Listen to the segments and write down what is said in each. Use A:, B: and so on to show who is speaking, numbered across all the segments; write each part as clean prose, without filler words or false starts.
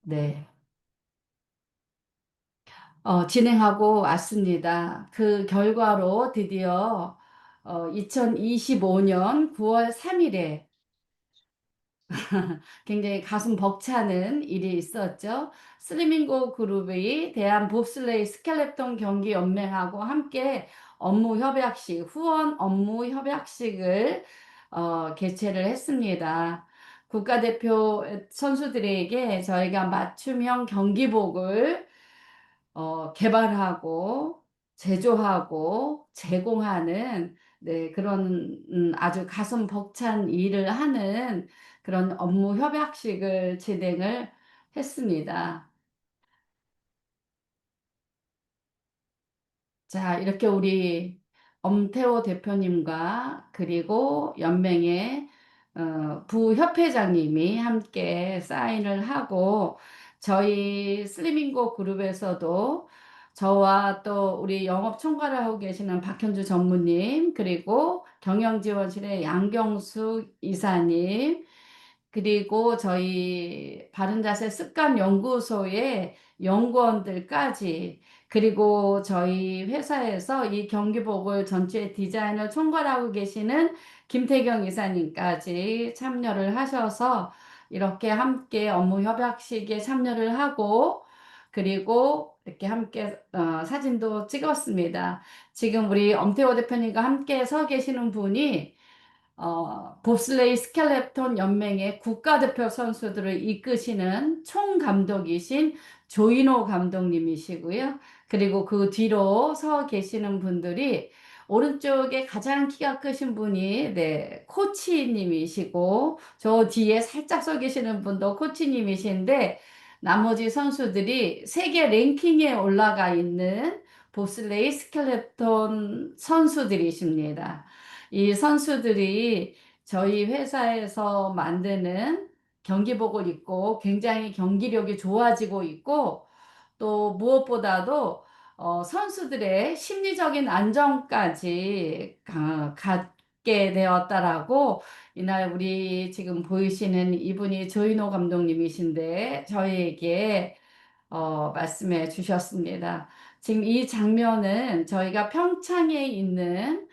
A: 네. 진행하고 왔습니다. 그 결과로 드디어 2025년 9월 3일에 굉장히 가슴 벅차는 일이 있었죠. 슬리밍고 그룹의 대한 봅슬레이 스켈레톤 경기 연맹하고 함께 후원 업무 협약식을 개최를 했습니다. 국가대표 선수들에게 저희가 맞춤형 경기복을 개발하고 제조하고 제공하는 그런 아주 가슴 벅찬 일을 하는 그런 업무 협약식을 진행을 했습니다. 자, 이렇게 우리 엄태호 대표님과 그리고 연맹의 부협회장님이 함께 사인을 하고 저희 슬리밍고 그룹에서도 저와 또 우리 영업 총괄을 하고 계시는 박현주 전무님 그리고 경영지원실의 양경수 이사님 그리고 저희 바른자세 습관연구소의 연구원들까지 그리고 저희 회사에서 이 경기복을 전체 디자인을 총괄하고 계시는 김태경 이사님까지 참여를 하셔서 이렇게 함께 업무 협약식에 참여를 하고 그리고 이렇게 함께 사진도 찍었습니다. 지금 우리 엄태호 대표님과 함께 서 계시는 분이 봅슬레이 스켈레톤 연맹의 국가대표 선수들을 이끄시는 총감독이신 조인호 감독님이시고요. 그리고 그 뒤로 서 계시는 분들이 오른쪽에 가장 키가 크신 분이 코치님이시고 저 뒤에 살짝 서 계시는 분도 코치님이신데 나머지 선수들이 세계 랭킹에 올라가 있는 봅슬레이 스켈레톤 선수들이십니다. 이 선수들이 저희 회사에서 만드는 경기복을 입고 굉장히 경기력이 좋아지고 있고 또 무엇보다도 선수들의 심리적인 안정까지 갖게 되었다라고 이날 우리 지금 보이시는 이분이 조인호 감독님이신데 저희에게 말씀해 주셨습니다. 지금 이 장면은 저희가 평창에 있는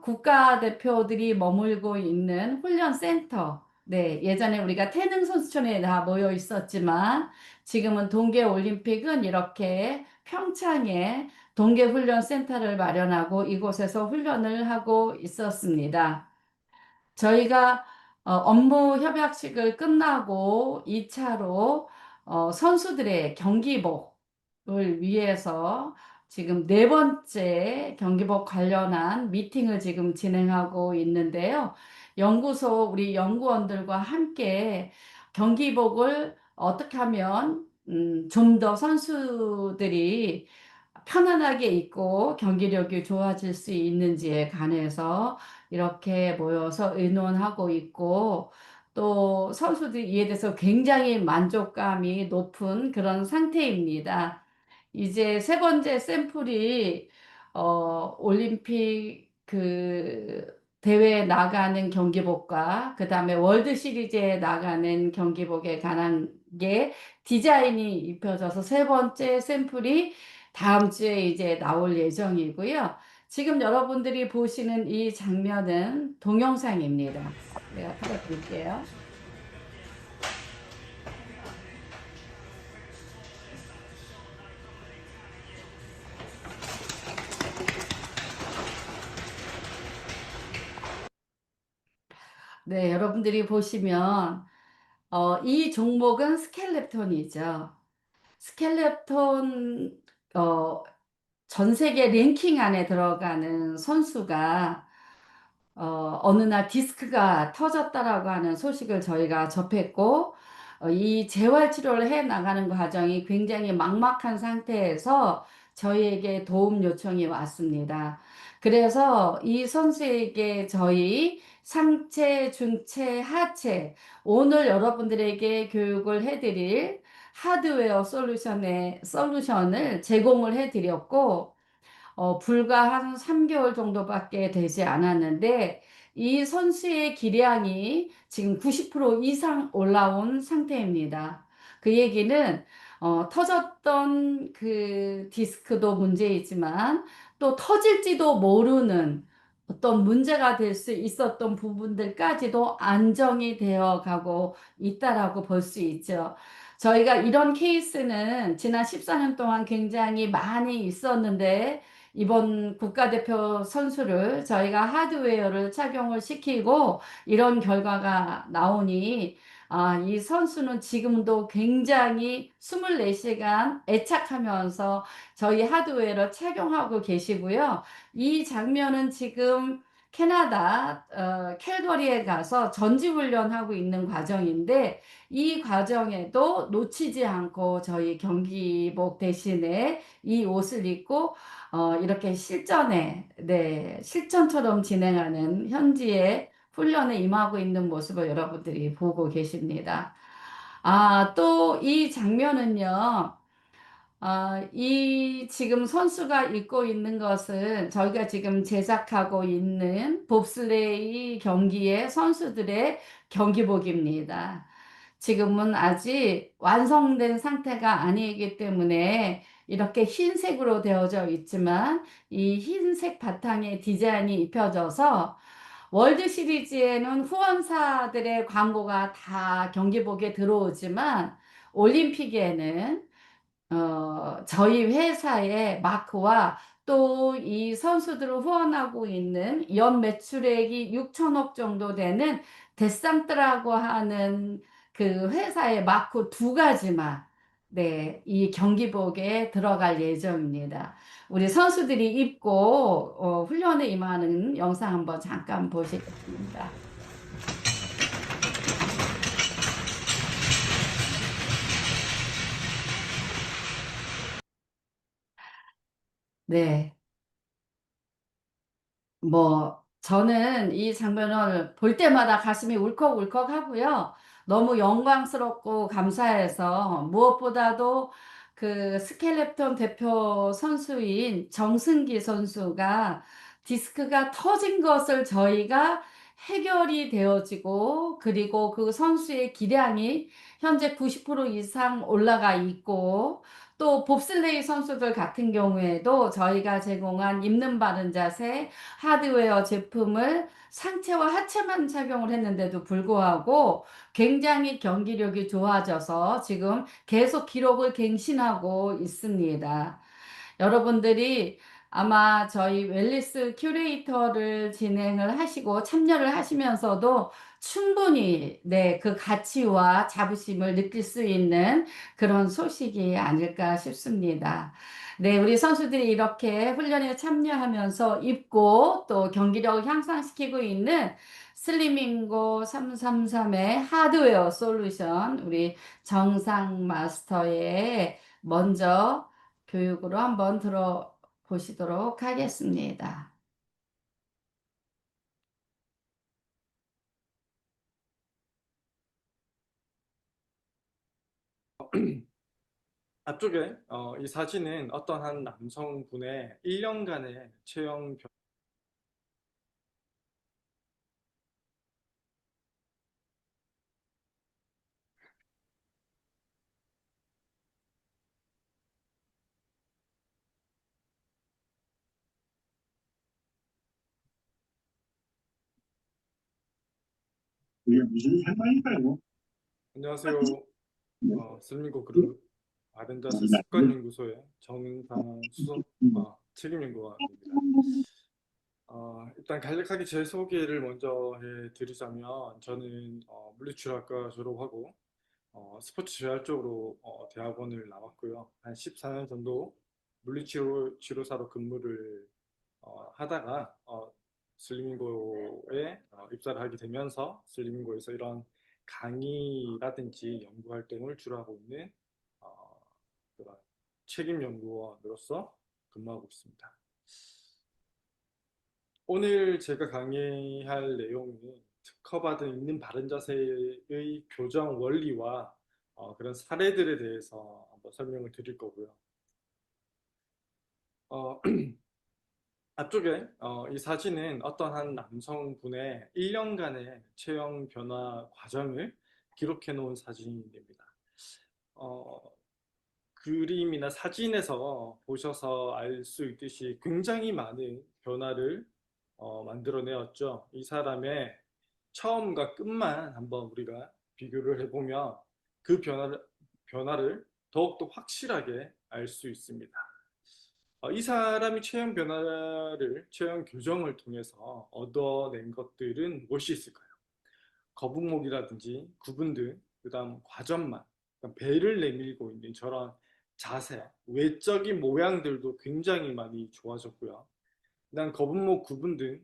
A: 국가대표들이 머물고 있는 훈련센터. 네, 예전에 우리가 태릉 선수촌에 다 모여 있었지만 지금은 동계올림픽은 이렇게 평창에 동계훈련센터를 마련하고 이곳에서 훈련을 하고 있었습니다. 저희가 업무 협약식을 끝나고 2차로 선수들의 경기복을 위해서 지금 네 번째 경기복 관련한 미팅을 지금 진행하고 있는데요. 우리 연구원들과 함께 경기복을 어떻게 하면 좀 더 선수들이 편안하게 입고 경기력이 좋아질 수 있는지에 관해서 이렇게 모여서 의논하고 있고 또 선수들이 이에 대해서 굉장히 만족감이 높은 그런 상태입니다. 이제 세 번째 샘플이 올림픽 그 대회에 나가는 경기복과 그 다음에 월드 시리즈에 나가는 경기복에 관한 게 디자인이 입혀져서 세 번째 샘플이 다음 주에 이제 나올 예정이고요. 지금 여러분들이 보시는 이 장면은 동영상입니다. 내가 틀어드릴게요. 네, 여러분들이 보시면 이 종목은 스켈레톤이죠. 스켈레톤 어, 전 세계 랭킹 안에 들어가는 선수가 어느 날 디스크가 터졌다라고 하는 소식을 저희가 접했고, 이 재활 치료를 해 나가는 과정이 굉장히 막막한 상태에서 저희에게 도움 요청이 왔습니다. 그래서 이 선수에게 저희 상체, 중체, 하체, 오늘 여러분들에게 교육을 해드릴 하드웨어 솔루션을 제공을 해드렸고, 불과 한 3개월 정도밖에 되지 않았는데 이 선수의 기량이 지금 90% 이상 올라온 상태입니다. 그 얘기는 터졌던 그 디스크도 문제이지만 또 터질지도 모르는 어떤 문제가 될 수 있었던 부분들까지도 안정이 되어 가고 있다라고 볼 수 있죠. 저희가 이런 케이스는 지난 14년 동안 굉장히 많이 있었는데 이번 국가대표 선수를 저희가 하드웨어를 착용을 시키고 이런 결과가 나오니 이 선수는 지금도 굉장히 24시간 애착하면서 저희 하드웨어를 착용하고 계시고요. 이 장면은 지금 캐나다 캘거리에 가서 전지훈련하고 있는 과정인데 이 과정에도 놓치지 않고 저희 경기복 대신에 이 옷을 입고 이렇게 실전에, 네, 실전처럼 진행하는 현지의 훈련에 임하고 있는 모습을 여러분들이 보고 계십니다. 또 이 장면은요, 이 지금 선수가 입고 있는 것은 저희가 지금 제작하고 있는 봅슬레이 경기의 선수들의 경기복입니다. 지금은 아직 완성된 상태가 아니기 때문에 이렇게 흰색으로 되어져 있지만 이 흰색 바탕에 디자인이 입혀져서 월드 시리즈에는 후원사들의 광고가 다 경기복에 들어오지만 올림픽에는 저희 회사의 마크와 또 이 선수들을 후원하고 있는 연 매출액이 6천억 정도 되는 데상트라고 하는 그 회사의 마크 두 가지만 네, 이 경기복에 들어갈 예정입니다. 우리 선수들이 입고 훈련에 임하는 영상 한번 잠깐 보시겠습니다. 네. 저는 이 장면을 볼 때마다 가슴이 울컥울컥 하고요. 너무 영광스럽고 감사해서 무엇보다도 그 스켈레톤 대표 선수인 정승기 선수가 디스크가 터진 것을 저희가 해결이 되어지고 그리고 그 선수의 기량이 현재 90% 이상 올라가 있고 또 봅슬레이 선수들 같은 경우에도 저희가 제공한 입는 바른 자세 하드웨어 제품을 상체와 하체만 착용을 했는데도 불구하고 굉장히 경기력이 좋아져서 지금 계속 기록을 갱신하고 있습니다. 여러분들이 아마 저희 웰리스 큐레이터를 진행을 하시고 참여를 하시면서도 충분히 네, 그 가치와 자부심을 느낄 수 있는 그런 소식이 아닐까 싶습니다. 네, 우리 선수들이 이렇게 훈련에 참여하면서 입고 또 경기력을 향상시키고 있는 슬리밍고 333의 하드웨어 솔루션 우리 정상 마스터의 먼저 교육으로 한번 들어보시도록 하겠습니다.
B: 앞쪽에 이 사진은 어떤 한 남성분의 1년간의 체형
C: 이게 무슨 상관일까요?
B: 안녕하세요.
C: 네.
B: 슬민고 그룹 아벤자스
C: 네.
B: 습관연구소의 정상 수석 책임연구원입니다. 일단 간략하게 제 소개를 먼저 해드리자면 저는 물리치료학과 졸업하고 스포츠 재활 쪽으로 대학원을 나왔고요. 한 14년 정도 물리치료사로 근무를 하다가 슬리밍고에 입사를 하게 되면서 슬리밍고에서 이런 강의라든지 연구 활동을 주로 하고 있는 어, 그런 책임 연구원으로서 근무하고 있습니다. 오늘 제가 강의할 내용은 특허받은 있는 바른 자세의 교정 원리와 그런 사례들에 대해서 한번 설명을 드릴 거고요. 어, 앞쪽에 이 사진은 어떤 한 남성분의 1년간의 체형 변화 과정을 기록해 놓은 사진입니다. 그림이나 사진에서 보셔서 알 수 있듯이 굉장히 많은 변화를 만들어내었죠. 이 사람의 처음과 끝만 한번 우리가 비교를 해보면 그 변화를 더욱더 확실하게 알 수 있습니다. 이 사람이 체형 교정을 통해서 얻어낸 것들은 무엇이 있을까요? 거북목이라든지 구분등, 그 다음 과전만, 배를 내밀고 있는 저런 자세, 외적인 모양들도 굉장히 많이 좋아졌고요. 그다음 거북목 구분등,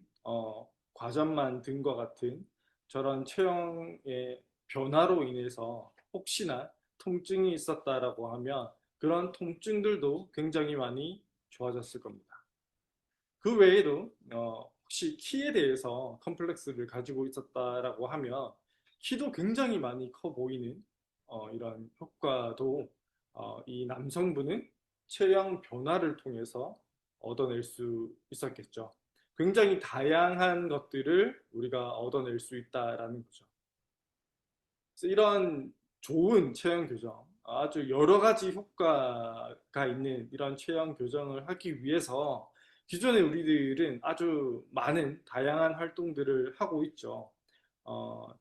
B: 과전만 등과 같은 저런 체형의 변화로 인해서 혹시나 통증이 있었다라고 하면 그런 통증들도 굉장히 많이 좋아졌을 겁니다. 그 외에도 혹시 키에 대해서 컴플렉스를 가지고 있었다라고 하면 키도 굉장히 많이 커 보이는 이런 효과도 이 남성분은 체형 변화를 통해서 얻어낼 수 있었겠죠. 굉장히 다양한 것들을 우리가 얻어낼 수 있다라는 거죠. 그래서 이런 좋은 체형 교정, 아주 여러 가지 효과가 있는 이런 체형 교정을 하기 위해서 기존에 우리들은 아주 많은 다양한 활동들을 하고 있죠.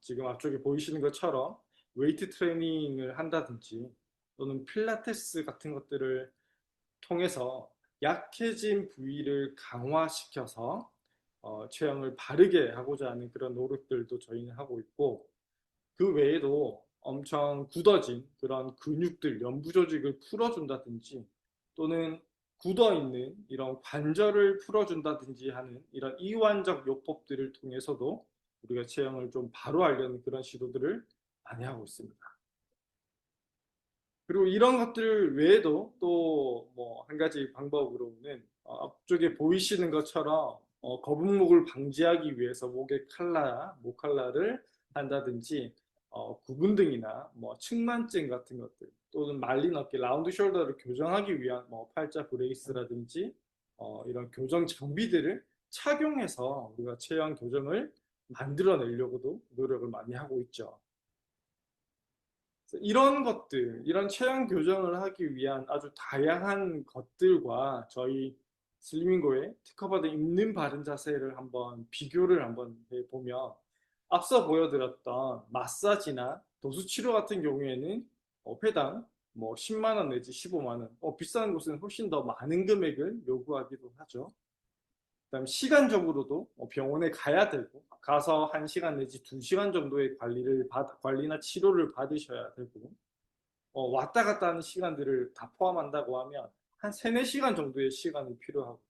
B: 지금 앞쪽에 보이시는 것처럼 웨이트 트레이닝을 한다든지 또는 필라테스 같은 것들을 통해서 약해진 부위를 강화시켜서 체형을 바르게 하고자 하는 그런 노력들도 저희는 하고 있고, 그 외에도 엄청 굳어진 그런 근육들, 연부 조직을 풀어준다든지 또는 굳어있는 이런 관절을 풀어준다든지 하는 이런 이완적 요법들을 통해서도 우리가 체형을 좀 바로 하려는 그런 시도들을 많이 하고 있습니다. 그리고 이런 것들 외에도 또 뭐 한 가지 방법으로는 앞쪽에 보이시는 것처럼 거북목을 방지하기 위해서 목에 목 칼라를 한다든지 구분등이나 뭐 측만증 같은 것들 또는 말린 어깨 라운드 숄더를 교정하기 위한 뭐 팔자 브레이스라든지 이런 교정 장비들을 착용해서 우리가 체형 교정을 만들어내려고도 노력을 많이 하고 있죠. 이런 것들, 이런 체형 교정을 하기 위한 아주 다양한 것들과 저희 슬리밍고의 특허받은 있는 바른 자세를 한번 비교를 한번 해보면 앞서 보여드렸던 마사지나 도수치료 같은 경우에는 회당 뭐 10만 원 내지 15만 원, 비싼 곳은 훨씬 더 많은 금액을 요구하기도 하죠. 그다음 시간적으로도 병원에 가야 되고 가서 1시간 내지 2시간 정도의 관리나 치료를 받으셔야 되고 왔다 갔다 하는 시간들을 다 포함한다고 하면 한 3, 4시간 정도의 시간이 필요하고,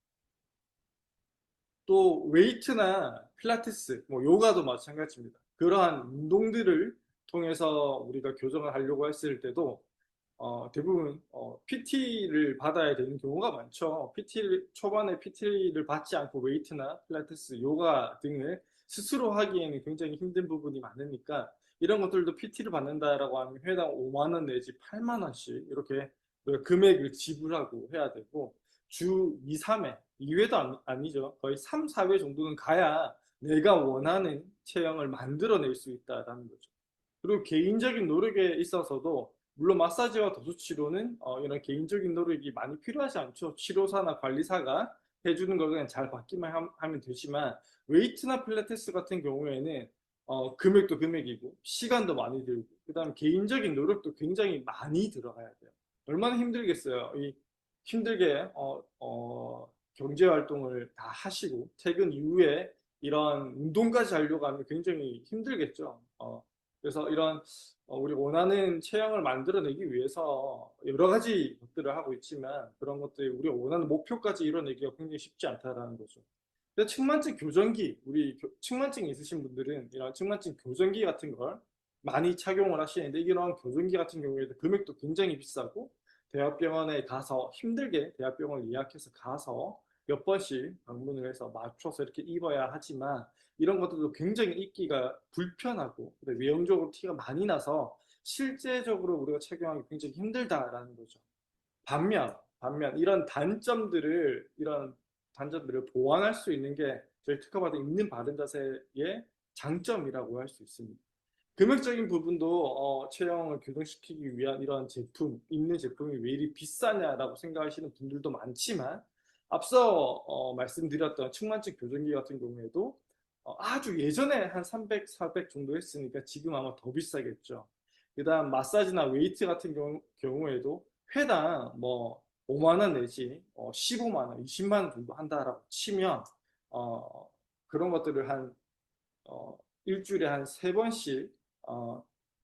B: 또 웨이트나 필라테스, 뭐 요가도 마찬가지입니다. 그러한 운동들을 통해서 우리가 교정을 하려고 했을 때도 대부분 PT를 받아야 되는 경우가 많죠. 초반에 PT를 받지 않고 웨이트나 필라테스, 요가 등을 스스로 하기에는 굉장히 힘든 부분이 많으니까 이런 것들도 PT를 받는다라고 하면 회당 5만 원 내지 8만 원씩 이렇게 금액을 지불하고 해야 되고, 주 2, 3회, 2회도 아니죠. 거의 3, 4회 정도는 가야 내가 원하는 체형을 만들어낼 수 있다는 거죠. 그리고 개인적인 노력에 있어서도 물론 마사지와 도수치료는 이런 개인적인 노력이 많이 필요하지 않죠. 치료사나 관리사가 해주는 걸 그냥 잘 받기만 하면 되지만, 웨이트나 필라테스 같은 경우에는 금액도 금액이고 시간도 많이 들고 그다음 개인적인 노력도 굉장히 많이 들어가야 돼요. 얼마나 힘들겠어요. 이 힘들게 경제 활동을 다 하시고 퇴근 이후에 이런 운동까지 하려고 하면 굉장히 힘들겠죠. 그래서 이런 우리 원하는 체형을 만들어내기 위해서 여러 가지 것들을 하고 있지만 그런 것들이 우리가 원하는 목표까지 이뤄내기가 굉장히 쉽지 않다라는 거죠. 그래서 측만증 교정기, 우리 측만증이 있으신 분들은 이런 측만증 교정기 같은 걸 많이 착용을 하시는데, 이런 교정기 같은 경우에도 금액도 굉장히 비싸고 대학병원에 가서 힘들게 대학병원을 예약해서 가서 몇 번씩 방문을 해서 맞춰서 이렇게 입어야 하지만 이런 것들도 굉장히 입기가 불편하고 외형적으로 티가 많이 나서 실제적으로 우리가 착용하기 굉장히 힘들다라는 거죠. 반면 이런 단점들을 보완할 수 있는 게 저희 특허받은 있는 바른 자세의 장점이라고 할 수 있습니다. 금액적인 부분도 체형을 교정시키기 위한 이런 제품, 입는 제품이 왜 이리 비싸냐라고 생각하시는 분들도 많지만 앞서 말씀드렸던 측만증 교정기 같은 경우에도 아주 예전에 한 300, 400 정도 했으니까 지금 아마 더 비싸겠죠. 그다음 마사지나 웨이트 같은 경우에도 회당 뭐 5만 원 내지 15만 원, 20만 원 정도 한다라고 치면 그런 것들을 한 일주일에 한 3번씩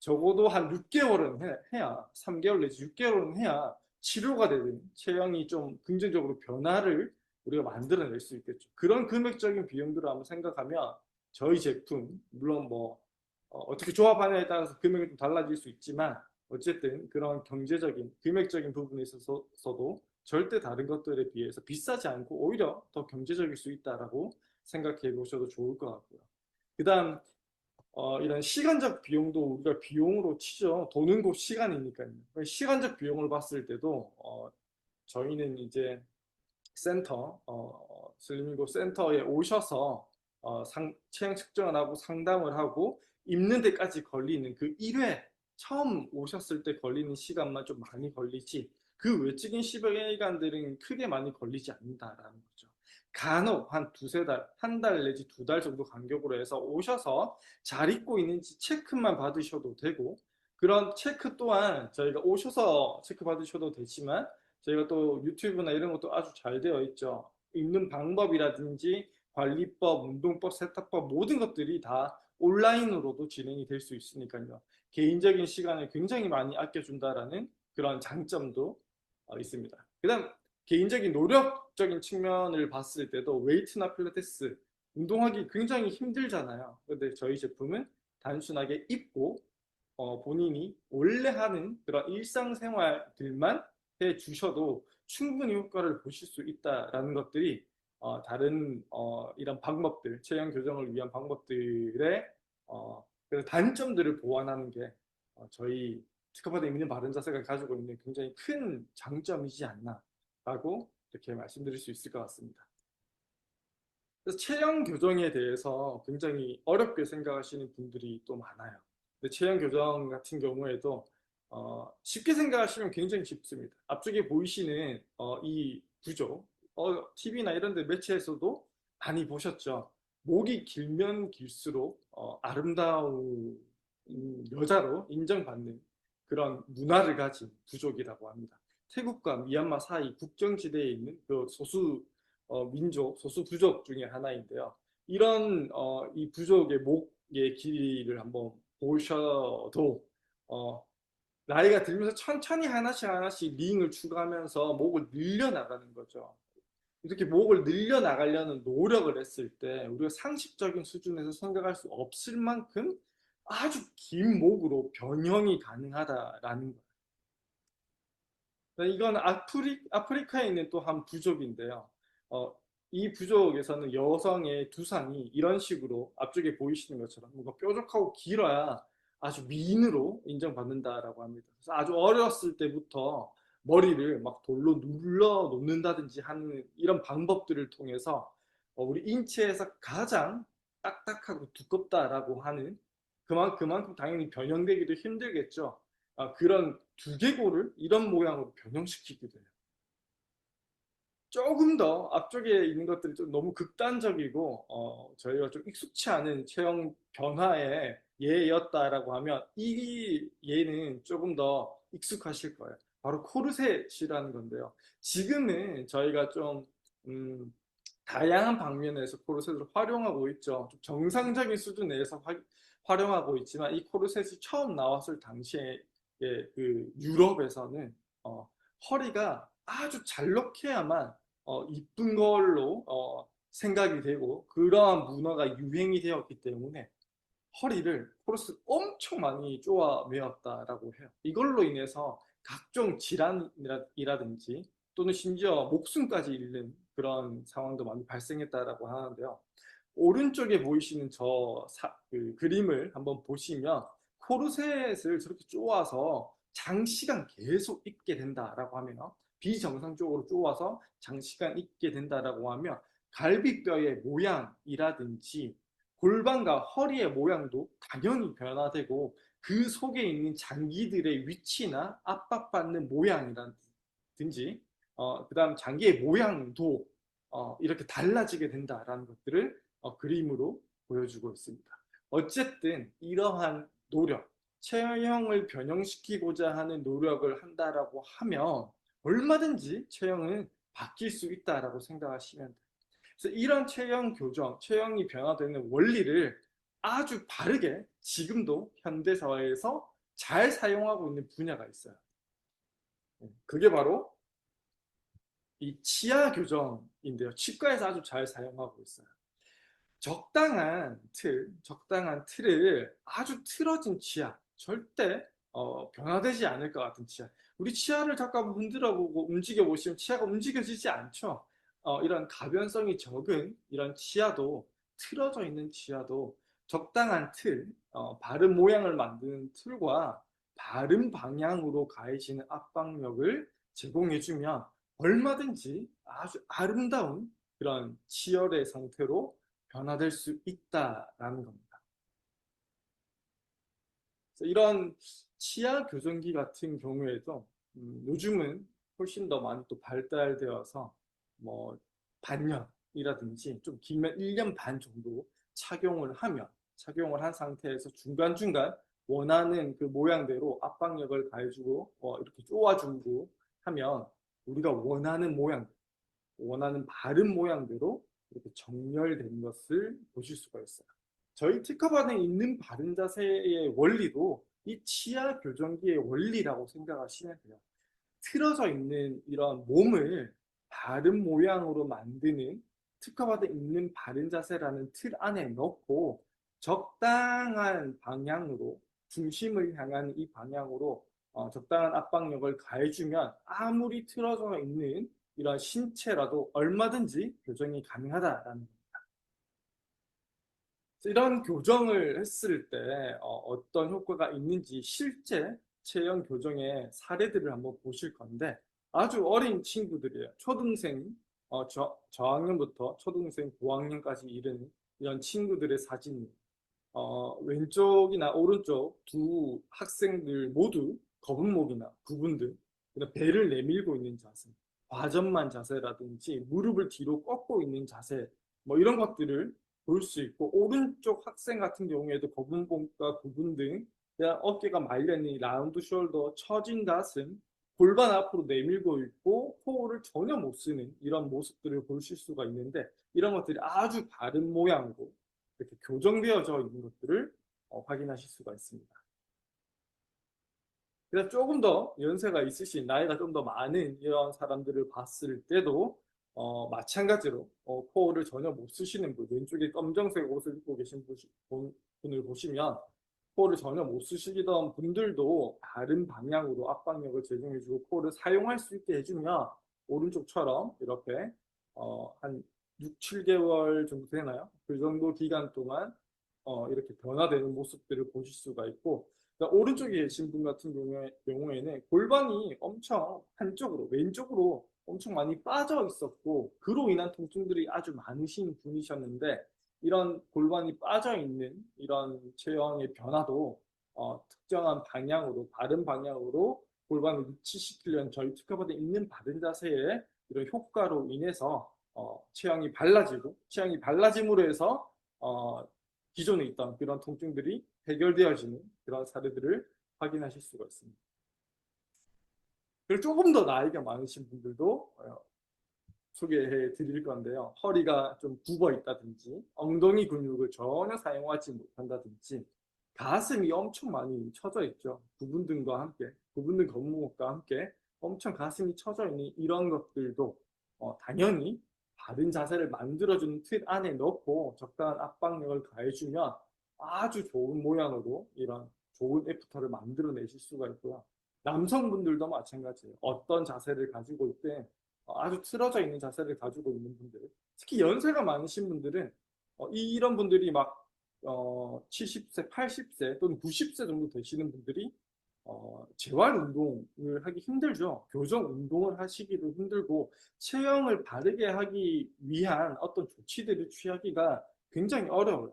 B: 적어도 한 6개월은 해야 3개월 내지 6개월은 해야 치료가 되는 체형이 좀 긍정적으로 변화를 우리가 만들어낼 수 있겠죠. 그런 금액적인 비용들을 한번 생각하면 저희 제품 물론 뭐 어떻게 조합하냐에 따라서 금액이 좀 달라질 수 있지만 어쨌든 그런 경제적인 금액적인 부분에 있어서도 절대 다른 것들에 비해서 비싸지 않고 오히려 더 경제적일 수 있다라고 생각해 보셔도 좋을 것 같고요. 그다음 이런 시간적 비용도 우리가 비용으로 치죠. 돈은 곧 시간이니까요. 시간적 비용을 봤을 때도 저희는 이제 센터, 슬리밍고 센터에 오셔서 체형 측정을 하고 상담을 하고 입는 데까지 걸리는 그 1회 처음 오셨을 때 걸리는 시간만 좀 많이 걸리지 그 외적인 시간들은 크게 많이 걸리지 않는다라는 거죠. 간혹 한 두세 달, 한 달 내지 2달 정도 간격으로 해서 오셔서 잘 입고 있는지 체크만 받으셔도 되고 그런 체크 또한 저희가 오셔서 체크 받으셔도 되지만 저희가 또 유튜브나 이런 것도 아주 잘 되어 있죠. 입는 방법이라든지 관리법, 운동법, 세탁법 모든 것들이 다 온라인으로도 진행이 될 수 있으니까요. 개인적인 시간을 굉장히 많이 아껴준다라는 그런 장점도 있습니다. 그다음 개인적인 노력적인 측면을 봤을 때도 웨이트나 필라테스 운동하기 굉장히 힘들잖아요. 근데 저희 제품은 단순하게 입고 본인이 원래 하는 그런 일상생활들만 해 주셔도 충분히 효과를 보실 수 있다라는 것들이 다른 이런 방법들, 체형 교정을 위한 방법들의 그 단점들을 보완하는 게 저희 특허받은 있는 바른 자세가 가지고 있는 굉장히 큰 장점이지 않나라고 이렇게 말씀드릴 수 있을 것 같습니다. 그래서 체형 교정에 대해서 굉장히 어렵게 생각하시는 분들이 또 많아요. 근데 체형 교정 같은 경우에도 쉽게 생각하시면 굉장히 쉽습니다. 앞쪽에 보이시는 이 구조, TV나 이런 데 매체에서도 많이 보셨죠. 목이 길면 길수록 아름다운 여자로 인정받는 그런 문화를 가진 부족이라고 합니다. 태국과 미얀마 사이 국경지대에 있는 그 소수 민족, 소수 부족 중에 하나인데요. 이런 이 부족의 목의 길이를 한번 보셔도 나이가 들면서 천천히 하나씩 하나씩 링을 추가하면서 목을 늘려나가는 거죠. 이렇게 목을 늘려나가려는 노력을 했을 때 우리가 상식적인 수준에서 생각할 수 없을 만큼 아주 긴 목으로 변형이 가능하다라는 거예요. 이건 아프리카에 있는 또 한 부족인데요. 이 부족에서는 여성의 두상이 이런 식으로 앞쪽에 보이시는 것처럼 뭔가 뾰족하고 길어야 아주 미인으로 인정받는다라고 합니다. 그래서 아주 어렸을 때부터 머리를 막 돌로 눌러 놓는다든지 하는 이런 방법들을 통해서 우리 인체에서 가장 딱딱하고 두껍다라고 하는 그만큼 당연히 변형되기도 힘들겠죠. 그런 두개골을 이런 모양으로 변형시키기도 해요. 조금 더 앞쪽에 있는 것들이 좀 너무 극단적이고 저희가 좀 익숙치 않은 체형 변화의 예였다라고 하면 이 예는 조금 더 익숙하실 거예요. 바로 코르셋이라는 건데요. 지금은 저희가 좀 다양한 방면에서 코르셋을 활용하고 있죠. 좀 정상적인 수준 내에서 활용하고 있지만 이 코르셋이 처음 나왔을 당시에 그 유럽에서는 허리가 아주 잘록해야만 이쁜 걸로 생각이 되고 그러한 문화가 유행이 되었기 때문에 허리를 코르셋 엄청 많이 쪼아 매었다라고 해요. 이걸로 인해서 각종 질환이라든지 또는 심지어 목숨까지 잃는 그런 상황도 많이 발생했다라고 하는데요. 오른쪽에 보이시는 그 그림을 한번 보시면 코르셋을 저렇게 쪼아서 장시간 계속 입게 된다라고 하면 비정상적으로 쪼아서 장시간 입게 된다라고 하면 갈비뼈의 모양이라든지 골반과 허리의 모양도 당연히 변화되고 그 속에 있는 장기들의 위치나 압박받는 모양이라든지 그다음 장기의 모양도 이렇게 달라지게 된다라는 것들을 그림으로 보여주고 있습니다. 어쨌든 이러한 노력, 체형을 변형시키고자 하는 노력을 한다라고 하면 얼마든지 체형은 바뀔 수 있다라고 생각하시면 돼요. 그래서 이런 체형 교정, 체형이 변화되는 원리를 아주 바르게 지금도 현대사회에서 잘 사용하고 있는 분야가 있어요. 그게 바로 이 치아 교정인데요. 치과에서 아주 잘 사용하고 있어요. 적당한 틀을 아주 틀어진 치아, 절대 변화되지 않을 것 같은 치아. 우리 치아를 잠깐 흔들어보고 움직여보시면 치아가 움직여지지 않죠. 이런 가변성이 적은 이런 치아도, 틀어져 있는 치아도 적당한 틀, 바른 모양을 만드는 틀과 바른 방향으로 가해지는 압박력을 제공해주면 얼마든지 아주 아름다운 그런 치열의 상태로 변화될 수 있다라는 겁니다. 그래서 이런 치아 교정기 같은 경우에도 요즘은 훨씬 더 많이 또 발달되어서 뭐 반년이라든지 좀 길면 1년 반 정도 착용을 한 상태에서 중간중간 원하는 그 모양대로 압박력을 가해주고 이렇게 쪼아주고 하면 우리가 원하는 모양, 원하는 바른 모양대로 이렇게 정렬된 것을 보실 수가 있어요. 저희 특허반에 있는 바른 자세의 원리도 이 치아 교정기의 원리라고 생각하시면 돼요. 틀어져 있는 이런 몸을 바른 모양으로 만드는 특허받아 있는 바른 자세라는 틀 안에 넣고 적당한 방향으로, 중심을 향한 이 방향으로 적당한 압박력을 가해주면 아무리 틀어져 있는 이런 신체라도 얼마든지 교정이 가능하다라는 겁니다. 이런 교정을 했을 때 어떤 효과가 있는지 실제 체형 교정의 사례들을 한번 보실 건데, 아주 어린 친구들이에요. 초등생, 저학년부터 초등생 고학년까지 이르는 이런 친구들의 사진, 왼쪽이나 오른쪽 두 학생들 모두 거북목이나 구분등, 배를 내밀고 있는 자세, 과전만 자세라든지 무릎을 뒤로 꺾고 있는 자세, 뭐 이런 것들을 볼 수 있고, 오른쪽 학생 같은 경우에도 거북목과 구분등, 어깨가 말려있는 라운드 숄더, 처진 가슴, 골반 앞으로 내밀고 있고 코어를 전혀 못 쓰는 이런 모습들을 보실 수가 있는데, 이런 것들이 아주 바른 모양으로 이렇게 교정되어져 있는 것들을 확인하실 수가 있습니다. 그래서 조금 더 연세가 있으신, 나이가 좀 더 많은 이런 사람들을 봤을 때도 마찬가지로 코어를 전혀 못 쓰시는 분, 왼쪽에 검정색 옷을 입고 계신 분을 보시면 코어를 전혀 못 쓰시던 분들도 다른 방향으로 압박력을 제공해주고 코어를 사용할 수 있게 해주면 오른쪽처럼 이렇게 한 6, 7개월 정도 되나요? 그 정도 기간 동안 이렇게 변화되는 모습들을 보실 수가 있고, 그러니까 오른쪽에 계신 분 같은 경우에는 골반이 엄청 한쪽으로, 왼쪽으로 엄청 많이 빠져 있었고 그로 인한 통증들이 아주 많으신 분이셨는데, 이런 골반이 빠져 있는 이런 체형의 변화도 특정한 방향으로, 바른 방향으로 골반을 위치시키려는 저희 특허받아 있는 바른 자세의 이런 효과로 인해서 체형이 발라지고, 체형이 발라짐으로 해서 기존에 있던 그런 통증들이 해결되어지는 그런 사례들을 확인하실 수가 있습니다. 그리고 조금 더 나이가 많으신 분들도 소개해 드릴 건데요. 허리가 좀 굽어 있다든지, 엉덩이 근육을 전혀 사용하지 못한다든지, 가슴이 엄청 많이 처져 있죠. 구분등과 함께, 구분등 거북목과 함께 엄청 가슴이 처져 있는 이런 것들도 당연히 바른 자세를 만들어주는 틀 안에 넣고 적당한 압박력을 가해주면 아주 좋은 모양으로 이런 좋은 애프터를 만들어내실 수가 있고요. 남성분들도 마찬가지예요. 어떤 자세를 가지고 있든, 아주 틀어져 있는 자세를 가지고 있는 분들, 특히 연세가 많으신 분들은 이런 분들이 막 70세, 80세 또는 90세 정도 되시는 분들이 재활 운동을 하기 힘들죠. 교정 운동을 하시기도 힘들고 체형을 바르게 하기 위한 어떤 조치들을 취하기가 굉장히 어려워요.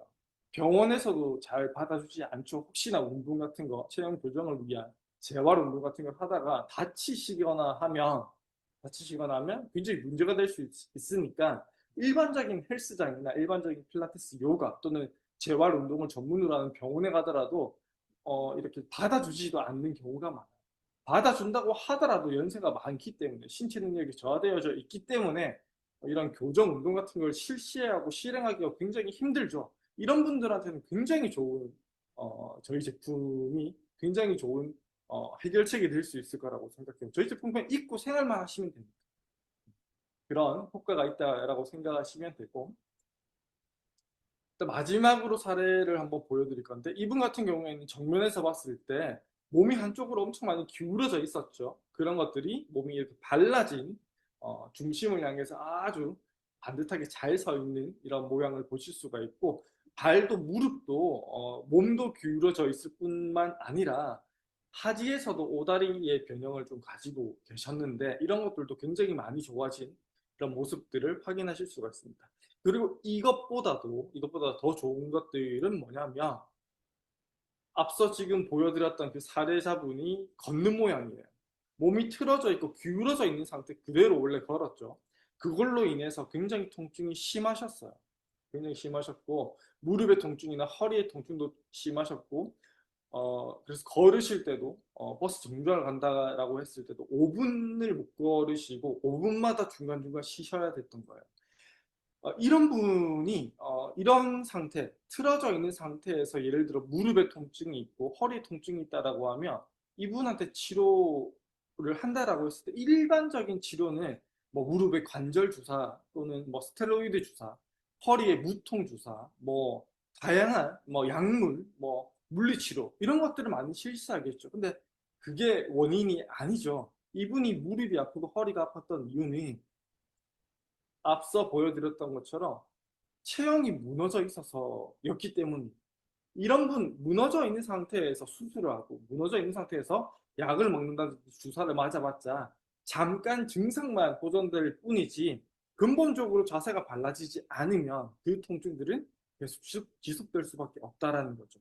B: 병원에서도 잘 받아주지 않죠. 혹시나 운동 같은 거, 체형 교정을 위한 재활 운동 같은 걸 하다가 다치시거나 하면 굉장히 문제가 될 수 있으니까 일반적인 헬스장이나 일반적인 필라테스, 요가 또는 재활 운동을 전문으로 하는 병원에 가더라도 이렇게 받아주지도 않는 경우가 많아요. 받아준다고 하더라도 연세가 많기 때문에 신체 능력이 저하되어져 있기 때문에 이런 교정 운동 같은 걸 실시하고 실행하기가 굉장히 힘들죠. 이런 분들한테는 굉장히 좋은 저희 제품이 굉장히 좋은 해결책이 될 수 있을 거라고 생각해요. 저희 제품 그냥 입고 생활만 하시면 됩니다. 그런 효과가 있다라고 생각하시면 되고, 또 마지막으로 사례를 한번 보여드릴 건데, 이분 같은 경우에는 정면에서 봤을 때 몸이 한쪽으로 엄청 많이 기울어져 있었죠. 그런 것들이 몸이 이렇게 발라진 중심을 향해서 아주 반듯하게 잘 서 있는 이런 모양을 보실 수가 있고, 발도 무릎도 몸도 기울어져 있을 뿐만 아니라 하지에서도 오다리의 변형을 좀 가지고 계셨는데, 이런 것들도 굉장히 많이 좋아진 그런 모습들을 확인하실 수가 있습니다. 그리고 이것보다 더 좋은 것들은 뭐냐면, 앞서 지금 보여드렸던 그 사례자분이 걷는 모양이에요. 몸이 틀어져 있고 기울어져 있는 상태 그대로 원래 걸었죠. 그걸로 인해서 굉장히 통증이 심하셨어요. 굉장히 심하셨고, 무릎의 통증이나 허리의 통증도 심하셨고, 그래서 걸으실 때도 버스 정류장을 간다라고 했을 때도 5분을 못 걸으시고 5분마다 중간중간 쉬셔야 됐던 거예요. 이런 분이 이런 상태, 틀어져 있는 상태에서 예를 들어 무릎에 통증이 있고 허리에 통증이 있다라고 하면 이분한테 치료를 한다라고 했을 때 일반적인 치료는 뭐 무릎에 관절 주사 또는 뭐 스테로이드 주사, 허리에 무통 주사, 뭐 다양한 뭐 약물, 뭐 물리치료 이런 것들을 많이 실시하겠죠. 근데 그게 원인이 아니죠. 이분이 무릎이 아프고 허리가 아팠던 이유는 앞서 보여드렸던 것처럼 체형이 무너져 있어서였기 때문에, 이런 분 무너져 있는 상태에서 수술을 하고 무너져 있는 상태에서 약을 먹는다든지 주사를 맞아봤자 잠깐 증상만 보존될 뿐이지 근본적으로 자세가 달라지지 않으면 그 통증들은 계속 지속될 수밖에 없다라는 거죠.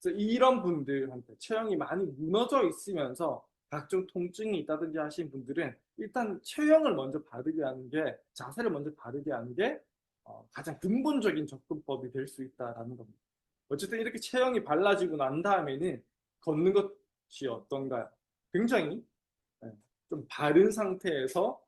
B: 그래서 이런 분들한테 체형이 많이 무너져 있으면서 각종 통증이 있다든지 하신 분들은 일단 체형을 먼저 바르게 하는 게, 자세를 먼저 바르게 하는 게 가장 근본적인 접근법이 될 수 있다라는 겁니다. 어쨌든 이렇게 체형이 발라지고 난 다음에는 걷는 것이 어떤가요? 굉장히 좀 바른 상태에서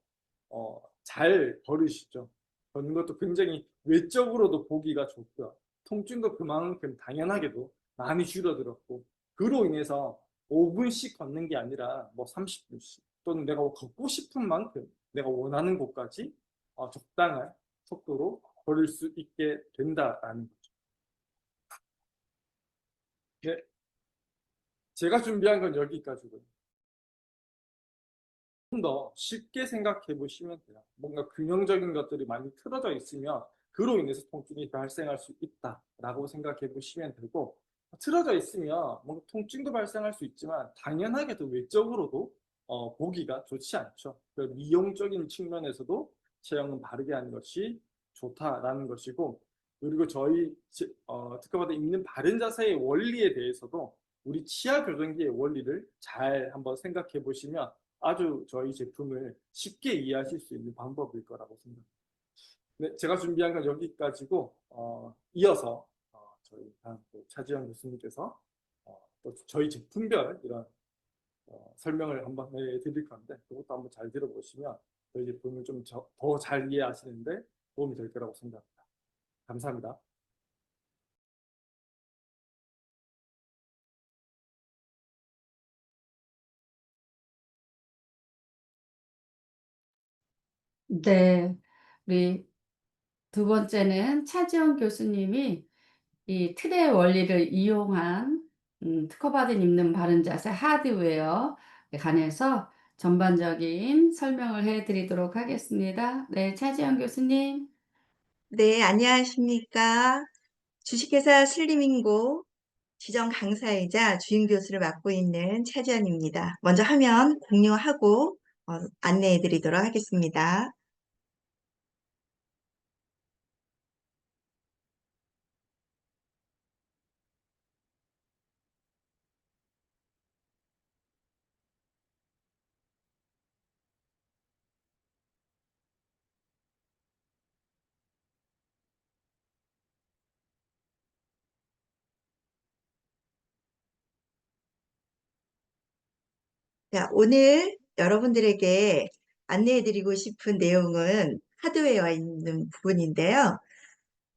B: 잘 걸으시죠. 걷는 것도 굉장히 외적으로도 보기가 좋고요. 통증도 그만큼 당연하게도 많이 줄어들었고, 그로 인해서 5분씩 걷는 게 아니라 뭐 30분씩 또는 내가 걷고 싶은 만큼 내가 원하는 곳까지 적당한 속도로 걸을 수 있게 된다라는 거죠. 네, 제가 준비한 건 여기까지고요. 좀 더 쉽게 생각해 보시면 돼요. 뭔가 균형적인 것들이 많이 틀어져 있으면 그로 인해서 통증이 발생할 수 있다라고 생각해 보시면 되고, 틀어져 있으면 뭔가 통증도 발생할 수 있지만 당연하게도 외적으로도 보기가 좋지 않죠. 그 미용적인 측면에서도 체형은 바르게 하는 것이 좋다라는 것이고, 그리고 저희 특허받아 있는 바른 자세의 원리에 대해서도 우리 치아 교정기의 원리를 잘 한번 생각해 보시면 아주 저희 제품을 쉽게 이해하실 수 있는 방법일 거라고 생각합니다. 네, 제가 준비한 건 여기까지고, 이어서 저희 다음 또 차지현 교수님께서 또 저희 제품별 이런 설명을 한번 해드릴 건데, 그것도 한번 잘 들어보시면 저희 제품을 좀 더 잘 이해하시는데 도움이 될 거라고 생각합니다. 감사합니다.
A: 네, 우리 두 번째는 차지원 교수님이 이 틀의 원리를 이용한 특허받은 입는 바른 자세 하드웨어에 관해서 전반적인 설명을 해드리도록 하겠습니다. 네, 차지원 교수님.
D: 네, 안녕하십니까. 주식회사 슬리밍고 지정 강사이자 주임 교수를 맡고 있는 차지연입니다. 먼저 화면 공유하고 안내해 드리도록 하겠습니다. 자, 오늘 여러분들에게 안내해드리고 싶은 내용은 하드웨어에 있는 부분인데요.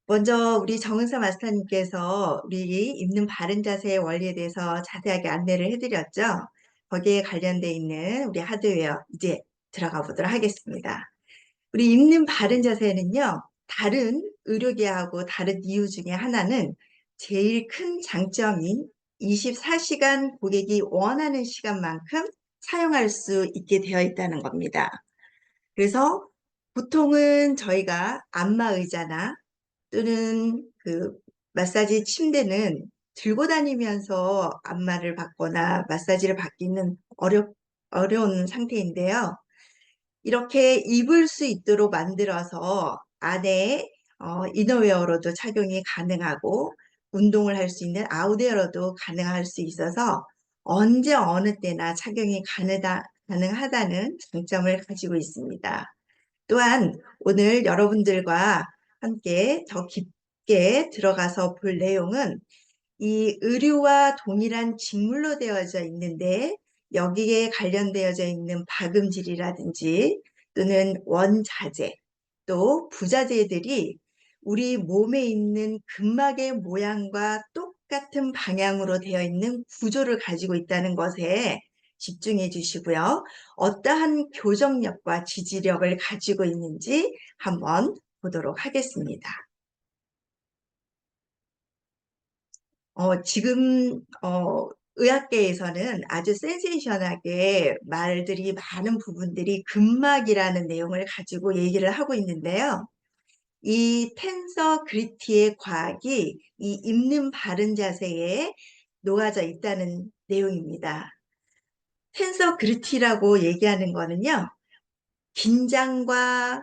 D: 먼저 우리 정은사 마스터님께서 우리 입는 바른 자세의 원리에 대해서 자세하게 안내를 해드렸죠. 거기에 관련돼 있는 우리 하드웨어 이제 들어가 보도록 하겠습니다. 우리 입는 바른 자세는요, 다른 의료기하고 다른 이유 중에 하나는 제일 큰 장점인 24시간 고객이 원하는 시간만큼 사용할 수 있게 되어 있다는 겁니다. 그래서 보통은 저희가 안마의자나 또는 그 마사지 침대는 들고 다니면서 안마를 받거나 마사지를 받기는 어려운 상태인데요. 이렇게 입을 수 있도록 만들어서 안에 이너웨어로도 착용이 가능하고 운동을 할 수 있는 아웃웨어로도 가능할 수 있어서 언제 어느 때나 착용이 가능하다는 장점을 가지고 있습니다. 또한 오늘 여러분들과 함께 더 깊게 들어가서 볼 내용은 이 의류와 동일한 직물로 되어져 있는데 여기에 관련되어져 있는 박음질이라든지 또는 원자재 또 부자재들이 우리 몸에 있는 근막의 모양과 똑같은 방향으로 되어 있는 구조를 가지고 있다는 것에 집중해 주시고요. 어떠한 교정력과 지지력을 가지고 있는지 한번 보도록 하겠습니다. 지금 의학계에서는 아주 센세이션하게 말들이 많은 부분들이 근막이라는 내용을 가지고 얘기를 하고 있는데요. 이 텐서 그리티의 과학이 이 입는 바른 자세에 녹아져 있다는 내용입니다. 텐서 그리티라고 얘기하는 거는요. 긴장과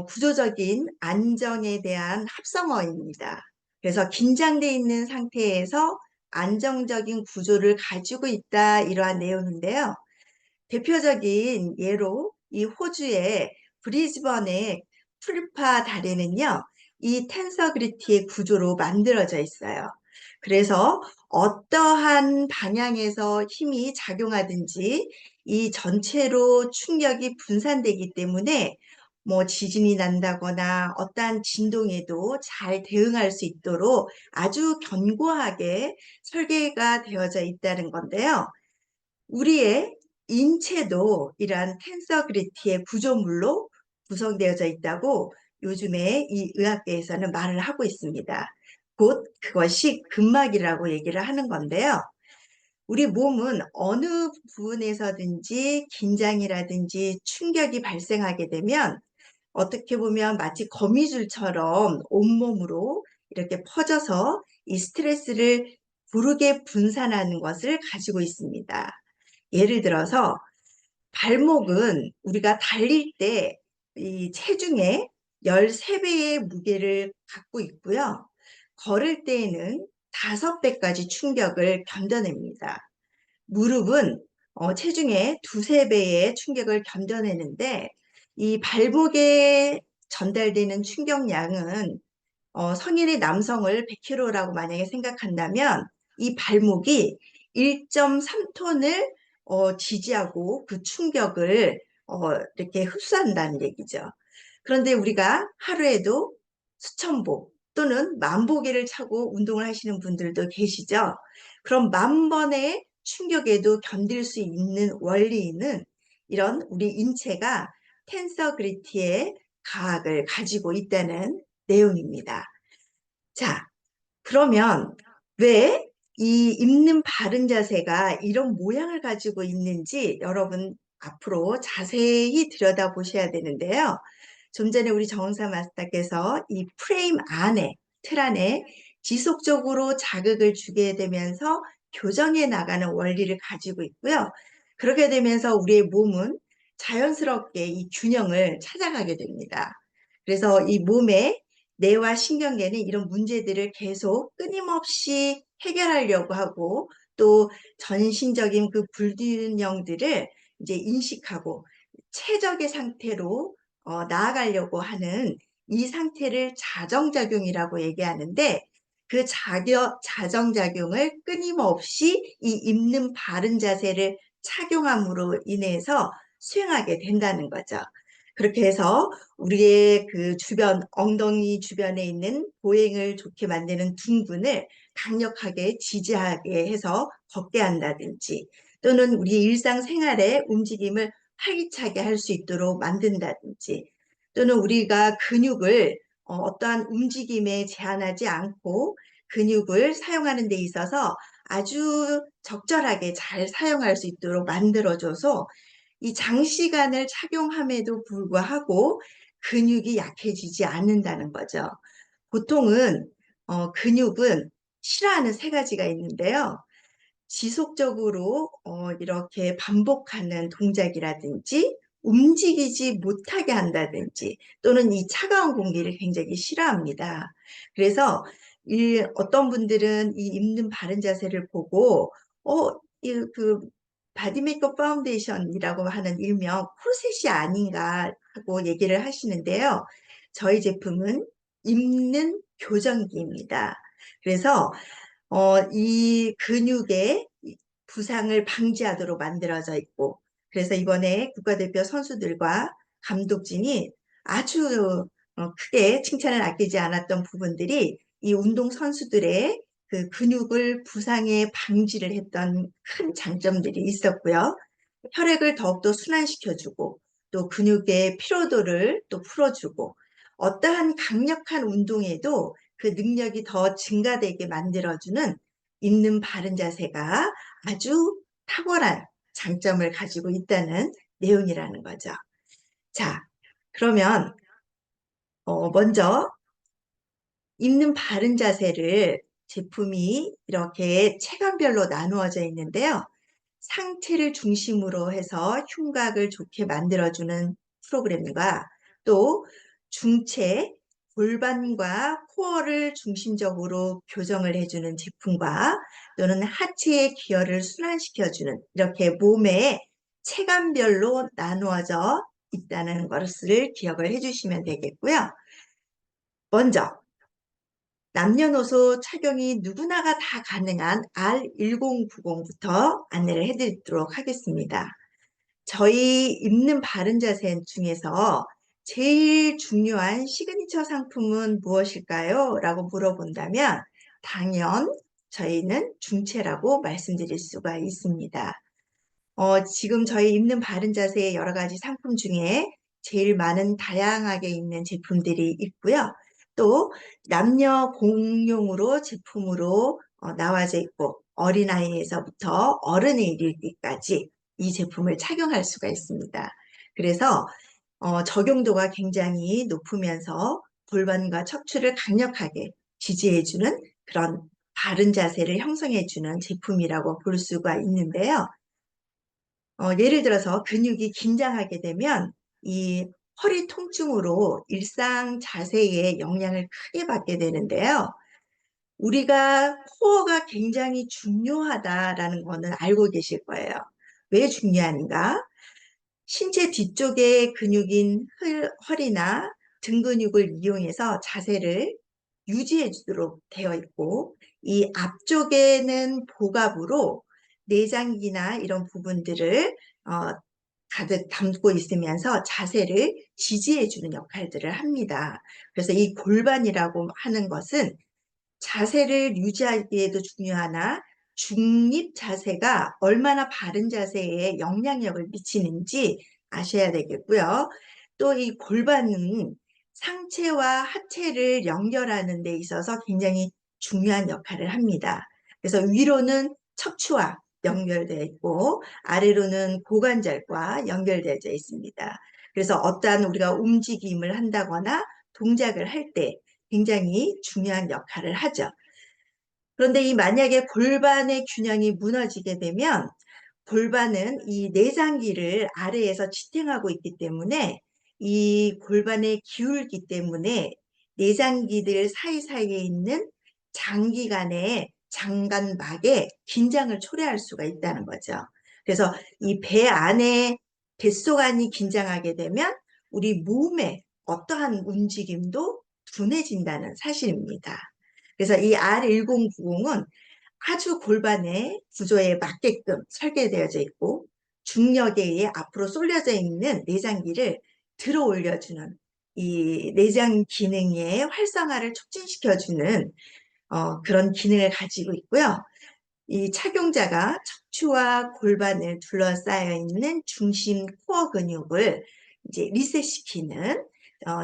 D: 구조적인 안정에 대한 합성어입니다. 그래서 긴장되어 있는 상태에서 안정적인 구조를 가지고 있다 이러한 내용인데요. 대표적인 예로 이 호주의 브리즈번의 풀파 다리는요. 이 텐서그리티의 구조로 만들어져 있어요. 그래서 어떠한 방향에서 힘이 작용하든지 이 전체로 충격이 분산되기 때문에 뭐 지진이 난다거나 어떠한 진동에도 잘 대응할 수 있도록 아주 견고하게 설계가 되어져 있다는 건데요. 우리의 인체도 이러한 텐서그리티의 구조물로 구성되어져 있다고 요즘에 이 의학계에서는 말을 하고 있습니다. 곧 그것이 근막이라고 얘기를 하는 건데요. 우리 몸은 어느 부분에서든지 긴장이라든지 충격이 발생하게 되면 어떻게 보면 마치 거미줄처럼 온몸으로 이렇게 퍼져서 이 스트레스를 고르게 분산하는 것을 가지고 있습니다. 예를 들어서 발목은 우리가 달릴 때 이 체중의 13배의 무게를 갖고 있고요. 걸을 때에는 5배까지 충격을 견뎌냅니다. 무릎은 체중의 2~3배의 충격을 견뎌내는데 이 발목에 전달되는 충격량은 성인의 남성을 100kg라고 만약에 생각한다면 이 발목이 1.3톤을 지지하고 그 충격을 이렇게 흡수한다는 얘기죠. 그런데 우리가 하루에도 수천 보 또는 만 보기를 차고 운동을 하시는 분들도 계시죠. 그럼 10,000번의 충격에도 견딜 수 있는 원리는 이런 우리 인체가 텐서그리티의 과학을 가지고 있다는 내용입니다. 자, 그러면 왜 이 입는 바른 자세가 이런 모양을 가지고 있는지 여러분 앞으로 자세히 들여다보셔야 되는데요. 좀 전에 우리 정은사 마스터께서 이 프레임 안에, 틀 안에 지속적으로 자극을 주게 되면서 교정해 나가는 원리를 가지고 있고요. 그렇게 되면서 우리의 몸은 자연스럽게 이 균형을 찾아가게 됩니다. 그래서 이 몸의 뇌와 신경계는 이런 문제들을 계속 끊임없이 해결하려고 하고 또 전신적인 그 불균형들을 이제 인식하고 최적의 상태로 나아가려고 하는 이 상태를 자정작용이라고 얘기하는데 그 자정작용을 끊임없이 이 입는 바른 자세를 착용함으로 인해서 수행하게 된다는 거죠. 그렇게 해서 우리의 그 주변, 엉덩이 주변에 있는 보행을 좋게 만드는 둔근을 강력하게 지지하게 해서 걷게 한다든지, 또는 우리 일상생활의 움직임을 활기차게 할 수 있도록 만든다든지, 또는 우리가 근육을 어떠한 움직임에 제한하지 않고 근육을 사용하는 데 있어서 아주 적절하게 잘 사용할 수 있도록 만들어줘서 이 장시간을 착용함에도 불구하고 근육이 약해지지 않는다는 거죠. 보통은 근육은 싫어하는 세 가지가 있는데요. 지속적으로 이렇게 반복하는 동작이라든지 움직이지 못하게 한다든지, 또는 이 차가운 공기를 굉장히 싫어합니다. 그래서 어떤 분들은 이 입는 바른 자세를 보고 그 바디 메이크업 파운데이션이라고 하는 일명 코르셋이 아닌가 하고 얘기를 하시는데요. 저희 제품은 입는 교정기입니다. 그래서 이 근육의 부상을 방지하도록 만들어져 있고, 그래서 이번에 국가대표 선수들과 감독진이 아주 크게 칭찬을 아끼지 않았던 부분들이 이 운동 선수들의 그 근육을 부상에 방지를 했던 큰 장점들이 있었고요. 혈액을 더욱더 순환시켜주고, 또 근육의 피로도를 또 풀어주고, 어떠한 강력한 운동에도 그 능력이 더 증가되게 만들어주는 있는 바른 자세가 아주 탁월한 장점을 가지고 있다는 내용이라는 거죠. 자, 그러면 먼저 있는 바른 자세를 제품이 이렇게 체감별로 나누어져 있는데요. 상체를 중심으로 해서 흉곽을 좋게 만들어주는 프로그램과 또 중체, 골반과 코어를 중심적으로 교정을 해주는 제품과 또는 하체의 기혈을 순환시켜주는, 이렇게 몸의 체감별로 나누어져 있다는 것을 기억을 해주시면 되겠고요. 먼저 남녀노소 착용이 누구나가 다 가능한 R1090부터 안내를 해드리도록 하겠습니다. 저희 입는 바른 자세 중에서 제일 중요한 시그니처 상품은 무엇일까요? 라고 물어본다면 당연 저희는 중체라고 말씀드릴 수가 있습니다. 지금 저희 입는 바른 자세의 여러 가지 상품 중에 제일 많은 다양하게 있는 제품들이 있고요. 또 남녀 공용으로 제품으로 나와져 있고, 어린아이에서부터 어른에 이르기까지 이 제품을 착용할 수가 있습니다. 그래서 적용도가 굉장히 높으면서 골반과 척추를 강력하게 지지해주는 그런 바른 자세를 형성해주는 제품이라고 볼 수가 있는데요. 예를 들어서 근육이 긴장하게 되면 이 허리 통증으로 일상 자세에 영향을 크게 받게 되는데요. 우리가 코어가 굉장히 중요하다라는 거는 알고 계실 거예요. 왜 중요한가? 신체 뒤쪽의 근육인 허리나 등 근육을 이용해서 자세를 유지해 주도록 되어 있고, 이 앞쪽에는 복압으로 내장기나 이런 부분들을 가득 담고 있으면서 자세를 지지해 주는 역할들을 합니다. 그래서 이 골반이라고 하는 것은 자세를 유지하기에도 중요하나 중립 자세가 얼마나 바른 자세에 영향력을 미치는지 아셔야 되겠고요. 또 이 골반은 상체와 하체를 연결하는 데 있어서 굉장히 중요한 역할을 합니다. 그래서 위로는 척추와 연결되어 있고 아래로는 고관절과 연결되어 있습니다. 그래서 어떠한 우리가 움직임을 한다거나 동작을 할 때 굉장히 중요한 역할을 하죠. 그런데 이 만약에 골반의 균형이 무너지게 되면 골반은 이 내장기를 아래에서 지탱하고 있기 때문에 이 골반의 기울기 때문에 내장기들 사이사이에 있는 장기간의 장간막에 긴장을 초래할 수가 있다는 거죠. 그래서 이 배 안에 뱃속 안이 긴장하게 되면 우리 몸의 어떠한 움직임도 둔해진다는 사실입니다. 그래서 이 R1090은 아주 골반의 구조에 맞게끔 설계되어져 있고, 중력에 의해 앞으로 쏠려져 있는 내장기를 들어 올려주는 이 내장 기능의 활성화를 촉진시켜주는 그런 기능을 가지고 있고요. 이 착용자가 척추와 골반을 둘러싸여 있는 중심 코어 근육을 이제 리셋시키는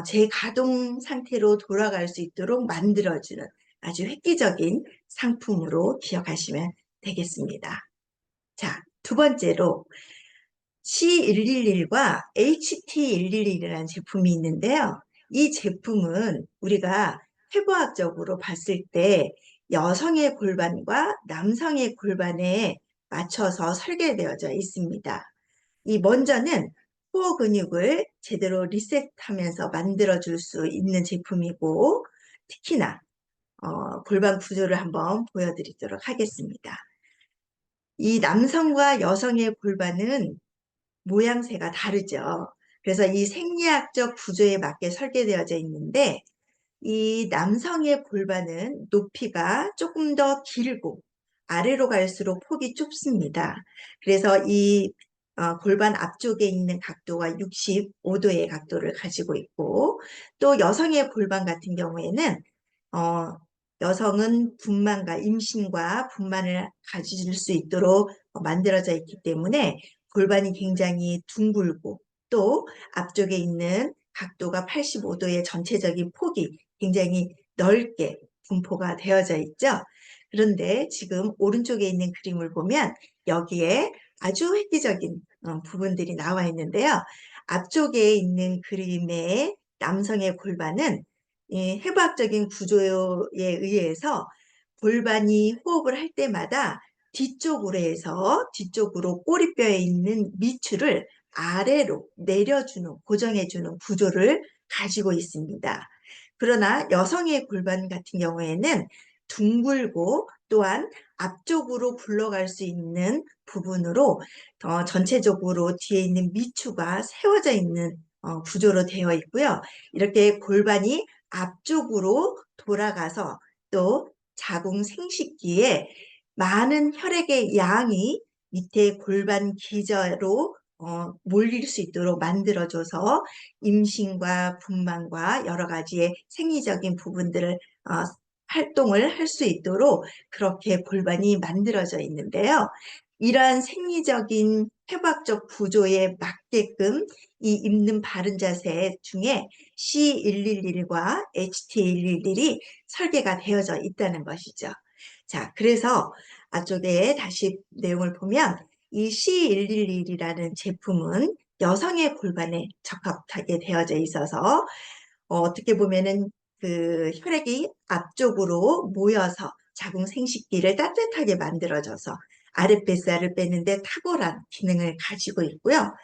D: 재가동 상태로 돌아갈 수 있도록 만들어주는 아주 획기적인 상품으로 기억하시면 되겠습니다. 자, 두 번째로 C111과 HT111이라는 제품이 있는데요. 이 제품은 우리가 해부학적으로 봤을 때 여성의 골반과 남성의 골반에 맞춰서 설계되어져 있습니다. 이 먼저는 코어 근육을 제대로 리셋하면서 만들어줄 수 있는 제품이고, 특히나 골반 구조를 한번 보여드리도록 하겠습니다. 이 남성과 여성의 골반은 모양새가 다르죠. 그래서 이 생리학적 구조에 맞게 설계되어져 있는데, 이 남성의 골반은 높이가 조금 더 길고 아래로 갈수록 폭이 좁습니다. 그래서 이 골반 앞쪽에 있는 각도가 65도의 각도를 가지고 있고, 또 여성의 골반 같은 경우에는 여성은 분만과 임신과 분만을 가질 수 있도록 만들어져 있기 때문에 골반이 굉장히 둥글고, 또 앞쪽에 있는 각도가 85도의 전체적인 폭이 굉장히 넓게 분포가 되어져 있죠. 그런데 지금 오른쪽에 있는 그림을 보면 여기에 아주 획기적인 부분들이 나와 있는데요. 앞쪽에 있는 그림의 남성의 골반은 이 해부학적인 구조에 의해서 골반이 호흡을 할 때마다 뒤쪽으로 해서 뒤쪽으로 꼬리뼈에 있는 밑줄을 아래로 내려주는, 고정해주는 구조를 가지고 있습니다. 그러나 여성의 골반 같은 경우에는 둥글고 또한 앞쪽으로 굴러갈 수 있는 부분으로 전체적으로 뒤에 있는 미추가 세워져 있는 구조로 되어 있고요. 이렇게 골반이 앞쪽으로 돌아가서 또 자궁 생식기에 많은 혈액의 양이 밑에 골반 기저로 몰릴 수 있도록 만들어줘서 임신과 분만과 여러 가지의 생리적인 부분들을 활동을 할 수 있도록 그렇게 골반이 만들어져 있는데요. 이러한 생리적인 해부학적 구조에 맞게끔 이 입는 바른 자세 중에 C111과 HT111이 설계가 되어져 있다는 것이죠. 자, 그래서 앞쪽에 다시 내용을 보면 이 C111이라는 제품은 여성의 골반에 적합하게 되어져 있어서 어떻게 보면은 그 혈액이 앞쪽으로 모여서 자궁 생식기를 따뜻하게 만들어줘서 아랫뱃살을 빼는데 탁월한 기능을 가지고 있고요.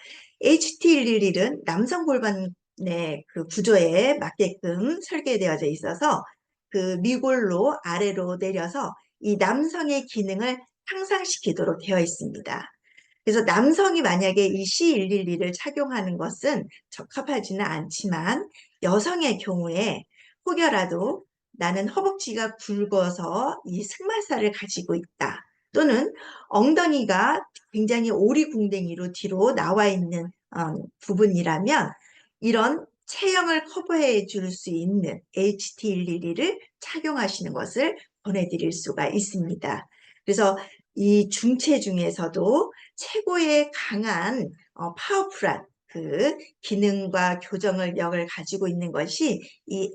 D: HT111은 남성 골반의 그 구조에 맞게끔 설계되어져 있어서 그 미골로 아래로 내려서 이 남성의 기능을 향상시키도록 되어 있습니다. 그래서 남성이 만약에 이 C111을 착용하는 것은 적합하지는 않지만 여성의 경우에 혹여라도 나는 허벅지가 굵어서 이 승마살을 가지고 있다, 또는 엉덩이가 굉장히 오리궁뎅이로 뒤로 나와 있는 부분이라면 이런 체형을 커버해 줄 수 있는 HT111을 착용하시는 것을 권해드릴 수가 있습니다. 그래서 이 중체 중에서도 최고의 강한 파워풀한 그 기능과 교정력을 가지고 있는 것이 이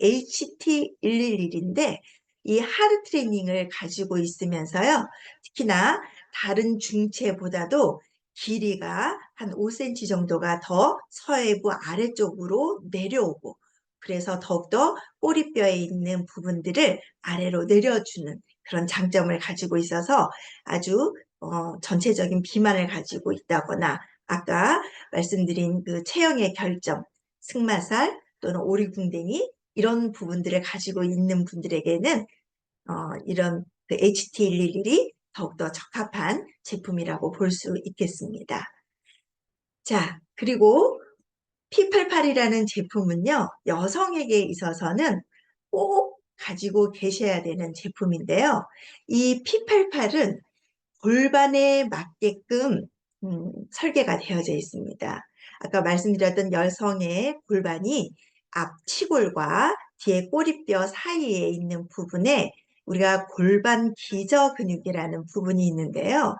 D: HT111인데, 이 하드 트레이닝을 가지고 있으면서요, 특히나 다른 중체보다도 길이가 한 5cm 정도가 더 서해부 아래쪽으로 내려오고, 그래서 더욱더 꼬리뼈에 있는 부분들을 아래로 내려주는 그런 장점을 가지고 있어서 아주 전체적인 비만을 가지고 있다거나 아까 말씀드린 그 체형의 결점, 승마살 또는 오리궁뎅이 이런 부분들을 가지고 있는 분들에게는 이런 그 HT111이 더욱더 적합한 제품이라고 볼 수 있겠습니다. 자, 그리고 P88이라는 제품은요, 여성에게 있어서는 꼭 가지고 계셔야 되는 제품인데요. 이 P88은 골반에 맞게끔 설계가 되어져 있습니다. 아까 말씀드렸던 여성의 골반이 앞 치골과 뒤에 꼬리뼈 사이에 있는 부분에 우리가 골반 기저 근육이라는 부분이 있는데요.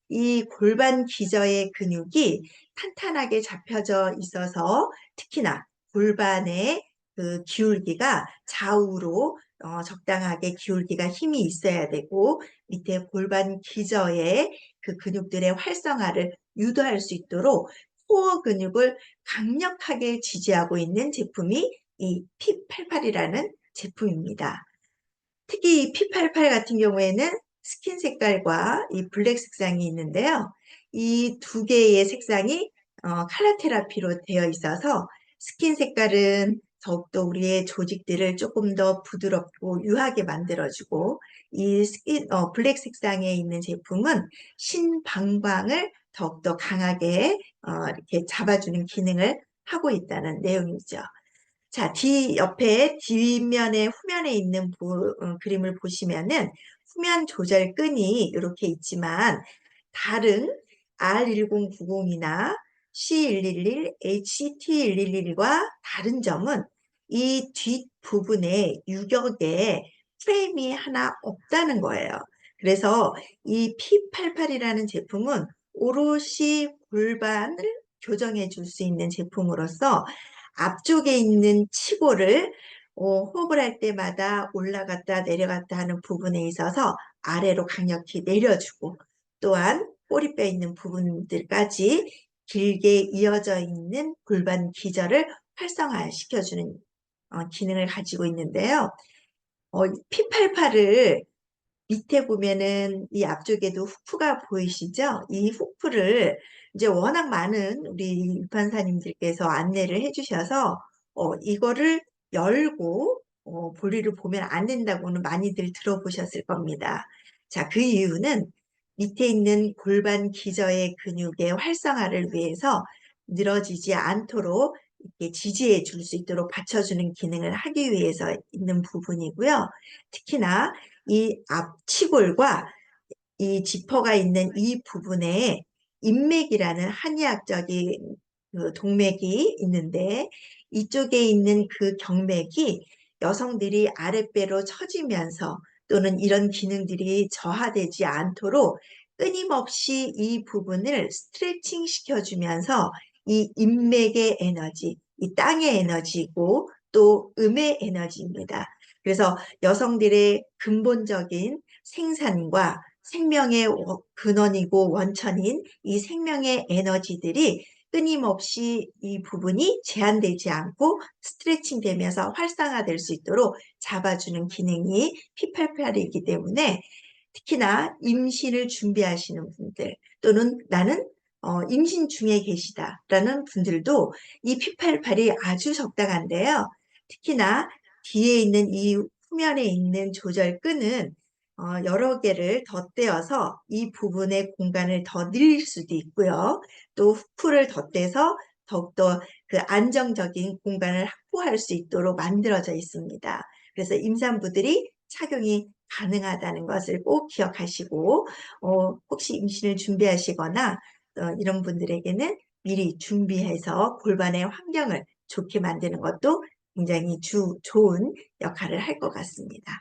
D: 이 골반 기저의 근육이 탄탄하게 잡혀져 있어서 특히나 골반의 그 기울기가 좌우로 적당하게 기울기가 힘이 있어야 되고 밑에 골반 기저의 그 근육들의 활성화를 유도할 수 있도록 코어 근육을 강력하게 지지하고 있는 제품이 이 P88이라는 제품입니다. 특히 이 P88 같은 경우에는 스킨 색깔과 이 블랙 색상이 있는데요. 이 두 개의 색상이 컬러 테라피로 되어 있어서 스킨 색깔은 더욱더 우리의 조직들을 조금 더 부드럽고 유하게 만들어주고 이 블랙 색상에 있는 제품은 신방광을 더욱더 강하게 이렇게 잡아주는 기능을 하고 있다는 내용이죠. 자, 옆에 뒷면에 후면에 있는 그림을 보시면은 후면 조절 끈이 이렇게 있지만 다른 R1090이나 C111, HT111과 다른 점은 이 뒷부분에 유격에 프레임이 하나 없다는 거예요. 그래서 이 P88이라는 제품은 오롯이 골반을 교정해 줄 수 있는 제품으로서 앞쪽에 있는 치골을 호흡을 할 때마다 올라갔다 내려갔다 하는 부분에 있어서 아래로 강력히 내려주고 또한 꼬리뼈 있는 부분들까지 길게 이어져 있는 골반 기저를 활성화시켜주는 기능을 가지고 있는데요. P88을 밑에 보면은 이 앞쪽에도 후프가 보이시죠? 이 후프를 이제 워낙 많은 우리 유판사님들께서 안내를 해주셔서 이거를 열고 볼일을 보면 안 된다고는 많이들 들어보셨을 겁니다. 자, 그 이유는 밑에 있는 골반 기저의 근육의 활성화를 위해서 늘어지지 않도록 이렇게 지지해 줄 수 있도록 받쳐주는 기능을 하기 위해서 있는 부분이고요. 특히나 이 앞치골과 이 지퍼가 있는 이 부분에 인맥이라는 한의학적인 그 동맥이 있는데 이쪽에 있는 그 경맥이 여성들이 아랫배로 처지면서 또는 이런 기능들이 저하되지 않도록 끊임없이 이 부분을 스트레칭 시켜주면서 이 인맥의 에너지, 이 땅의 에너지고 또 음의 에너지입니다. 그래서 여성들의 근본적인 생산과 생명의 근원이고 원천인 이 생명의 에너지들이 끊임없이 이 부분이 제한되지 않고 스트레칭 되면서 활성화될 수 있도록 잡아주는 기능이 P88이기 때문에 특히나 임신을 준비하시는 분들 또는 나는 임신 중에 계시다라는 분들도 이 P88이 아주 적당한데요. 특히나 뒤에 있는 이 후면에 있는 조절끈은 여러 개를 덧대어서 이 부분의 공간을 더 늘릴 수도 있고요. 또 후프를 덧대서 더욱더 그 안정적인 공간을 확보할 수 있도록 만들어져 있습니다. 그래서 임산부들이 착용이 가능하다는 것을 꼭 기억하시고 혹시 임신을 준비하시거나 이런 분들에게는 미리 준비해서 골반의 환경을 좋게 만드는 것도 굉장히 좋은 역할을 할 것 같습니다.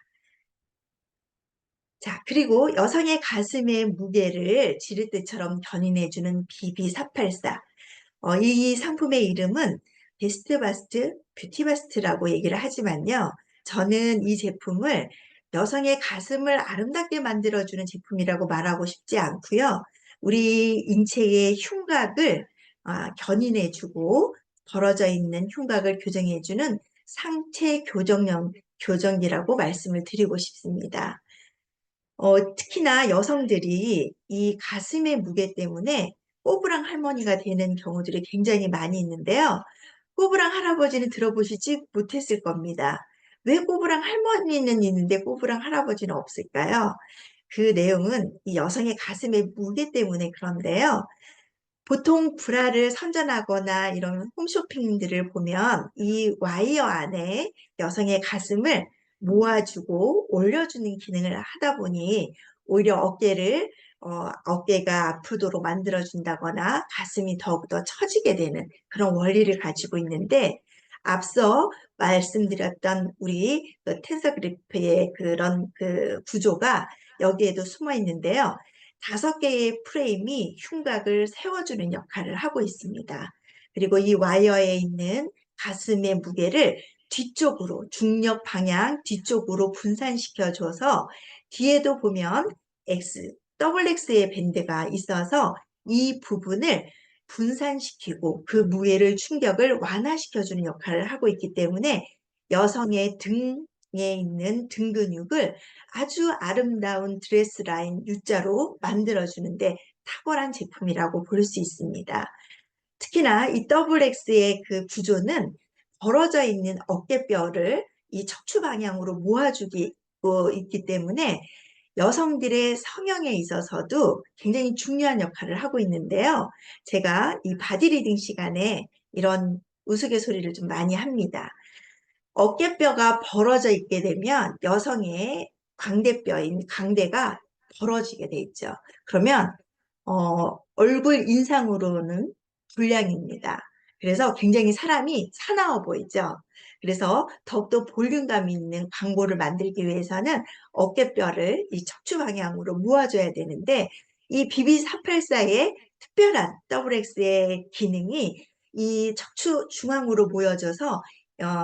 D: 자, 그리고 여성의 가슴의 무게를 지렛대처럼 견인해주는 BB484. 이 상품의 이름은 베스트바스트, 뷰티바스트라고 얘기를 하지만요. 저는 이 제품을 여성의 가슴을 아름답게 만들어주는 제품이라고 말하고 싶지 않고요. 우리 인체의 흉곽을 견인해주고 벌어져 있는 흉곽을 교정해주는 상체 교정기라고 말씀을 드리고 싶습니다. 특히나 여성들이 이 가슴의 무게 때문에 꼬부랑 할머니가 되는 경우들이 굉장히 많이 있는데요. 꼬부랑 할아버지는 들어보시지 못했을 겁니다. 왜 꼬부랑 할머니는 있는데 꼬부랑 할아버지는 없을까요? 그 내용은 이 여성의 가슴의 무게 때문에 그런데요. 보통 브라를 선전하거나 이런 홈쇼핑들을 보면 이 와이어 안에 여성의 가슴을 모아주고 올려주는 기능을 하다 보니 오히려 어깨를 어깨가 아프도록 만들어준다거나 가슴이 더욱더 처지게 되는 그런 원리를 가지고 있는데, 앞서 말씀드렸던 우리 그 텐서그리프의 그런 그 구조가 여기에도 숨어 있는데요. 5개의 프레임이 흉곽을 세워주는 역할을 하고 있습니다. 그리고 이 와이어에 있는 가슴의 무게를 뒤쪽으로, 중력 방향 뒤쪽으로 분산시켜줘서 뒤에도 보면 더블 X의 밴드가 있어서 이 부분을 분산시키고 그 무게를 충격을 완화시켜주는 역할을 하고 있기 때문에 여성의 등에 있는 등 근육을 아주 아름다운 드레스 라인 U자로 만들어주는데 탁월한 제품이라고 볼 수 있습니다. 특히나 이 더블 X의 그 구조는 벌어져 있는 어깨뼈를 이 척추 방향으로 모아주기 있기 때문에 여성들의 성형에 있어서도 굉장히 중요한 역할을 하고 있는데요. 제가 이 바디리딩 시간에 이런 우스갯소리를 좀 많이 합니다. 어깨뼈가 벌어져 있게 되면 여성의 광대뼈인 광대가 벌어지게 돼 있죠. 그러면 얼굴 인상으로는 불량입니다. 그래서 굉장히 사람이 사나워 보이죠. 그래서 더욱더 볼륨감 있는 광고를 만들기 위해서는 어깨뼈를 이 척추 방향으로 모아줘야 되는데, 이 BB484의 특별한 더블X의 기능이 이 척추 중앙으로 모여져서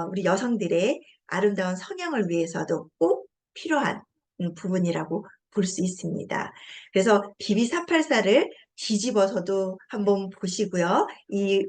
D: 우리 여성들의 아름다운 성형을 위해서도 꼭 필요한 부분이라고 볼 수 있습니다. 그래서 BB484를 뒤집어서도 한번 보시고요. 이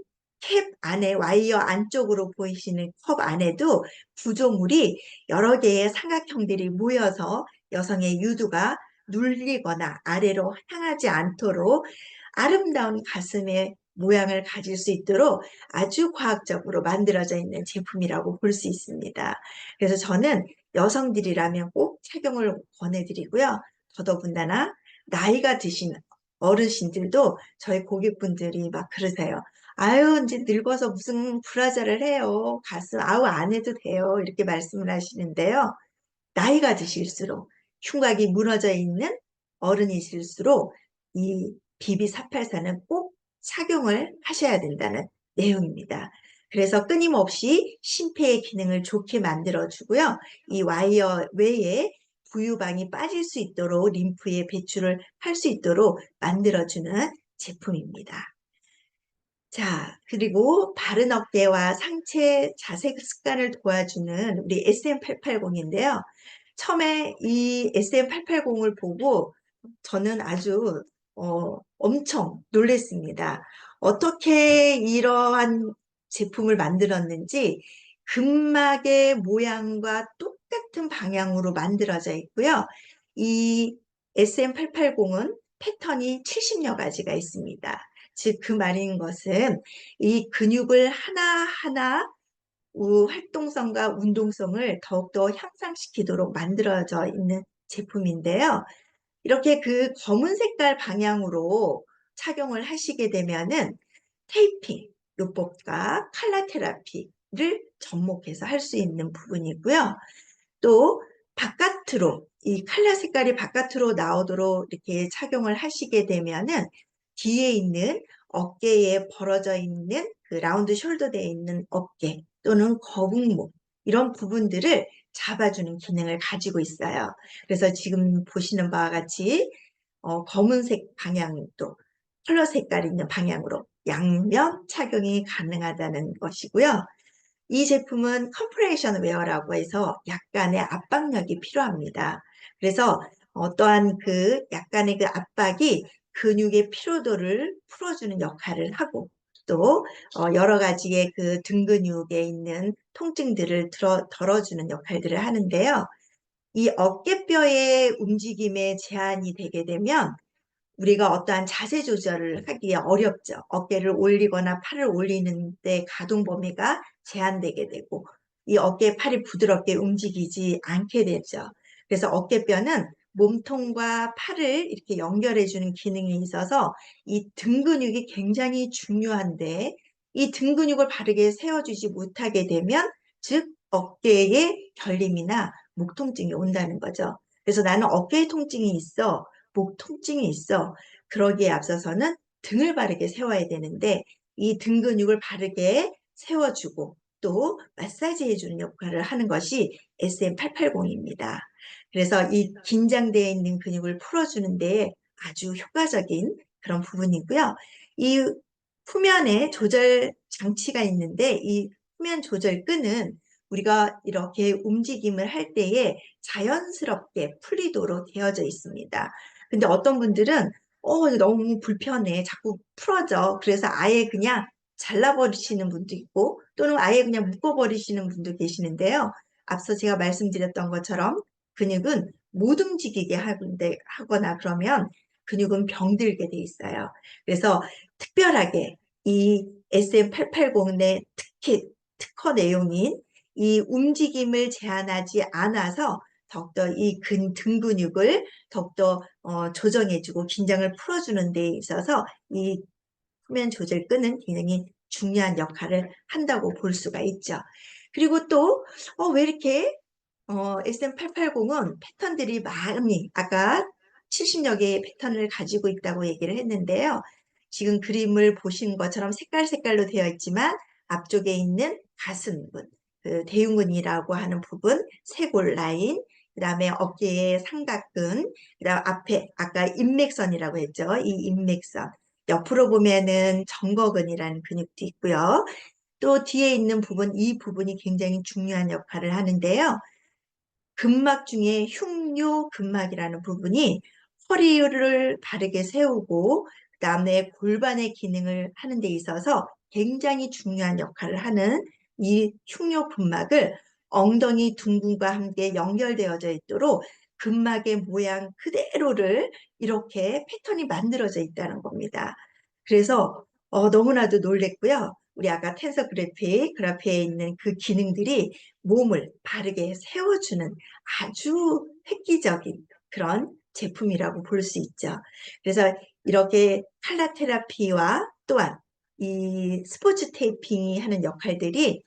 D: 캡 안에, 와이어 안쪽으로 보이시는 컵 안에도 구조물이 여러 개의 삼각형들이 모여서 여성의 유두가 눌리거나 아래로 향하지 않도록 아름다운 가슴의 모양을 가질 수 있도록 아주 과학적으로 만들어져 있는 제품이라고 볼 수 있습니다. 그래서 저는 여성들이라면 꼭 착용을 권해드리고요. 더더군다나 나이가 드신 어르신들도 저희 고객분들이 막 그러세요. 아유, 이제 늙어서 무슨 브라자를 해요. 가슴, 아우, 안 해도 돼요. 이렇게 말씀을 하시는데요. 나이가 드실수록 흉곽이 무너져 있는 어른이실수록 이 BB484는 꼭 착용을 하셔야 된다는 내용입니다. 그래서 끊임없이 심폐의 기능을 좋게 만들어주고요. 이 와이어 외에 부유방이 빠질 수 있도록 림프의 배출을 할 수 있도록 만들어주는 제품입니다. 자, 그리고 바른 어깨와 상체 자세 습관을 도와주는 우리 SM880인데요. 처음에 이 SM880을 보고 저는 아주 엄청 놀랐습니다. 어떻게 이러한 제품을 만들었는지 근막의 모양과 똑같은 방향으로 만들어져 있고요. 이 SM880은 패턴이 70여 가지가 있습니다. 즉, 그 말인 것은 이 근육을 하나하나 활동성과 운동성을 더욱더 향상시키도록 만들어져 있는 제품인데요. 이렇게 그 검은 색깔 방향으로 착용을 하시게 되면은 테이핑 요법과 칼라 테라피를 접목해서 할 수 있는 부분이고요. 또 바깥으로 이 칼라 색깔이 바깥으로 나오도록 이렇게 착용을 하시게 되면은 뒤에 있는 어깨에 벌어져 있는 그 라운드 숄더 되어 있는 어깨 또는 거북목 이런 부분들을 잡아주는 기능을 가지고 있어요. 그래서 지금 보시는 바와 같이 검은색 방향도 컬러 색깔이 있는 방향으로 양면 착용이 가능하다는 것이고요. 이 제품은 컴프레션 웨어라고 해서 약간의 압박력이 필요합니다. 그래서 어떠한 그 약간의 그 압박이 근육의 피로도를 풀어주는 역할을 하고 또 여러 가지의 그 등 근육에 있는 통증들을 덜어주는 역할들을 하는데요. 이 어깨뼈의 움직임에 제한이 되게 되면 우리가 어떠한 자세 조절을 하기가 어렵죠. 어깨를 올리거나 팔을 올리는데 가동 범위가 제한되게 되고 이 어깨 팔이 부드럽게 움직이지 않게 되죠. 그래서 어깨뼈는 몸통과 팔을 이렇게 연결해주는 기능이 있어서 이 등 근육이 굉장히 중요한데 이 등 근육을 바르게 세워주지 못하게 되면 즉 어깨에 결림이나 목 통증이 온다는 거죠. 그래서 나는 어깨에 통증이 있어. 목 통증이 있어. 그러기에 앞서서는 등을 바르게 세워야 되는데 이 등 근육을 바르게 세워주고 또 마사지 해주는 역할을 하는 것이 SM880입니다. 그래서 이 긴장되어 있는 근육을 풀어주는 데 아주 효과적인 그런 부분이고요. 이 후면에 조절 장치가 있는데 이 후면 조절 끈은 우리가 이렇게 움직임을 할 때에 자연스럽게 풀리도록 되어져 있습니다. 근데 어떤 분들은 너무 불편해. 자꾸 풀어져. 그래서 아예 그냥 잘라버리시는 분도 있고 또는 아예 그냥 묶어버리시는 분도 계시는데요. 앞서 제가 말씀드렸던 것처럼 근육은 못 움직이게 하거나 그러면 근육은 병들게 돼 있어요. 그래서 특별하게 이 SM880 내 특허 내용인 이 움직임을 제한하지 않아서 더욱더 이 등 근육을 더욱더 조정해주고 긴장을 풀어주는 데 있어서 이 후면 조절 끈은 굉장히 중요한 역할을 한다고 볼 수가 있죠. 그리고 또 왜 이렇게 SM880은 패턴들이 많이 아까 70여 개의 패턴을 가지고 있다고 얘기를 했는데요. 지금 그림을 보신 것처럼 색깔로 되어 있지만 앞쪽에 있는 가슴근, 그 대흉근이라고 하는 부분, 쇄골 라인, 그 다음에 어깨의 삼각근, 그 다음 앞에 아까 인맥선이라고 했죠. 이 인맥선. 옆으로 보면은 정거근이라는 근육도 있고요. 또 뒤에 있는 부분, 이 부분이 굉장히 중요한 역할을 하는데요. 근막 중에 흉요근막이라는 부분이 허리를 바르게 세우고 그다음에 골반의 기능을 하는 데 있어서 굉장히 중요한 역할을 하는 이 흉요근막을 엉덩이 둥근과 함께 연결되어져 있도록 근막의 모양 그대로를 이렇게 패턴이 만들어져 있다는 겁니다. 그래서 너무나도 놀랬고요. 우리 아까 텐서 그래프에 있는 그 기능들이 몸을 바르게 세워주는 아주 획기적인 그런 제품이라고 볼 수 있죠. 그래서 이렇게 칼라 테라피와 또한 이 스포츠 테이핑이 하는 역할들이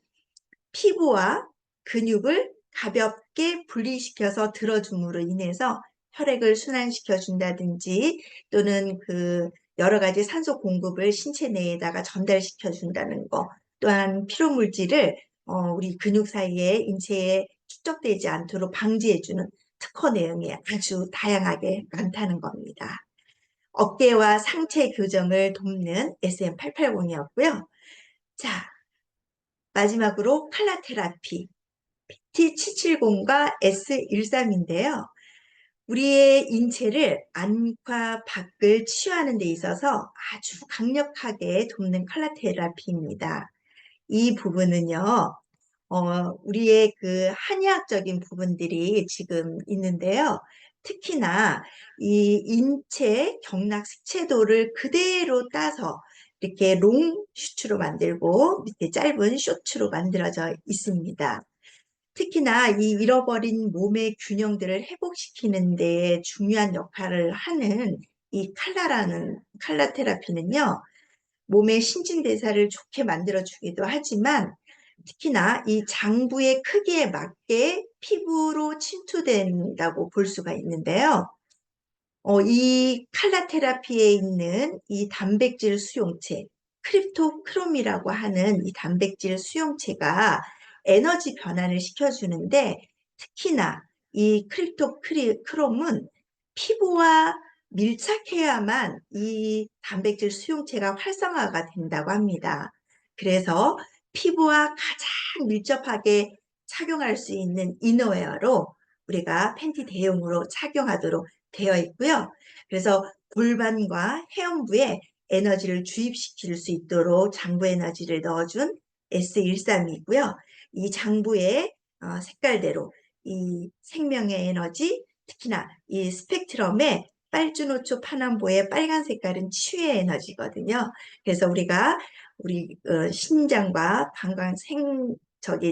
D: 피부와 근육을 가볍게 분리시켜서 들어줌으로 인해서 혈액을 순환시켜 준다든지 또는 그 여러 가지 산소 공급을 신체 내에다가 전달시켜 준다는 거 또한 피로 물질을 우리 근육 사이에 인체에 축적되지 않도록 방지해주는 특허 내용이 아주 다양하게 많다는 겁니다. 어깨와 상체 교정을 돕는 SM880이었고요. 자, 마지막으로 칼라 테라피 T770과 S13인데요. 우리의 인체를 안과 밖을 치유하는 데 있어서 아주 강력하게 돕는 칼라 테라피입니다. 이 부분은요, 우리의 그 한의학적인 부분들이 지금 있는데요. 특히나 이 인체 경락 색채도를 그대로 따서 이렇게 롱 슈츠로 만들고 밑에 짧은 쇼츠로 만들어져 있습니다. 특히나 이 잃어버린 몸의 균형들을 회복시키는 데 중요한 역할을 하는 이 칼라 테라피는요. 몸의 신진대사를 좋게 만들어주기도 하지만 특히나 이 장부의 크기에 맞게 피부로 침투된다고 볼 수가 있는데요. 이 칼라 테라피에 있는 이 단백질 수용체, 크립토크롬이라고 하는 이 단백질 수용체가 에너지 변환을 시켜주는데 특히나 이 크립토크롬은 피부와 밀착해야만 이 단백질 수용체가 활성화가 된다고 합니다. 그래서 피부와 가장 밀접하게 착용할 수 있는 이너웨어로 우리가 팬티 대용으로 착용하도록 되어 있고요. 그래서 골반과 해영부에 에너지를 주입시킬 수 있도록 장부 에너지를 넣어준 S13이고요. 이 장부의 색깔대로 이 생명의 에너지, 특히나 이 스펙트럼의 빨주노초 파남보의 빨간 색깔은 치유의 에너지거든요. 그래서 우리가 우리 신장과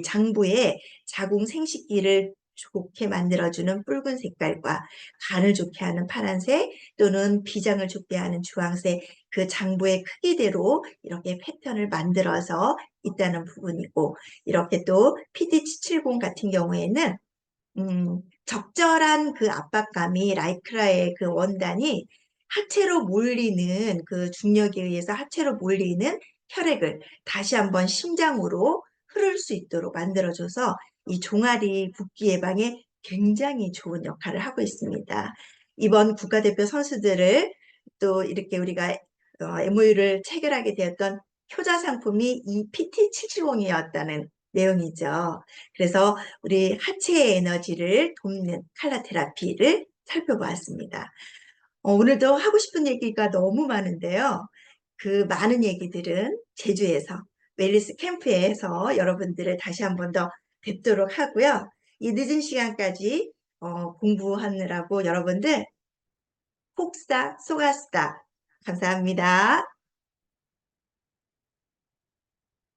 D: 장부의 자궁 생식기를 좋게 만들어주는 붉은 색깔과 간을 좋게 하는 파란색 또는 비장을 좋게 하는 주황색 그 장부의 크기대로 이렇게 패턴을 만들어서 있다는 부분이고 이렇게 또 PD770 같은 경우에는 적절한 그 압박감이 라이크라의 그 원단이 하체로 몰리는 그 중력에 의해서 하체로 몰리는 혈액을 다시 한번 심장으로 흐를 수 있도록 만들어줘서 이 종아리 붓기 예방에 굉장히 좋은 역할을 하고 있습니다. 이번 국가대표 선수들을 또 이렇게 우리가 MOU를 체결하게 되었던 효자 상품이 이 PT770이었다는 내용이죠. 그래서 우리 하체의 에너지를 돕는 칼라 테라피를 살펴보았습니다. 오늘도 하고 싶은 얘기가 너무 많은데요. 그 많은 얘기들은 제주에서 웰리스 캠프에서 여러분들을 다시 한 번 더 뵙도록 하고요. 이 늦은 시간까지 공부하느라고 여러분들 폭삭 속았다. 감사합니다.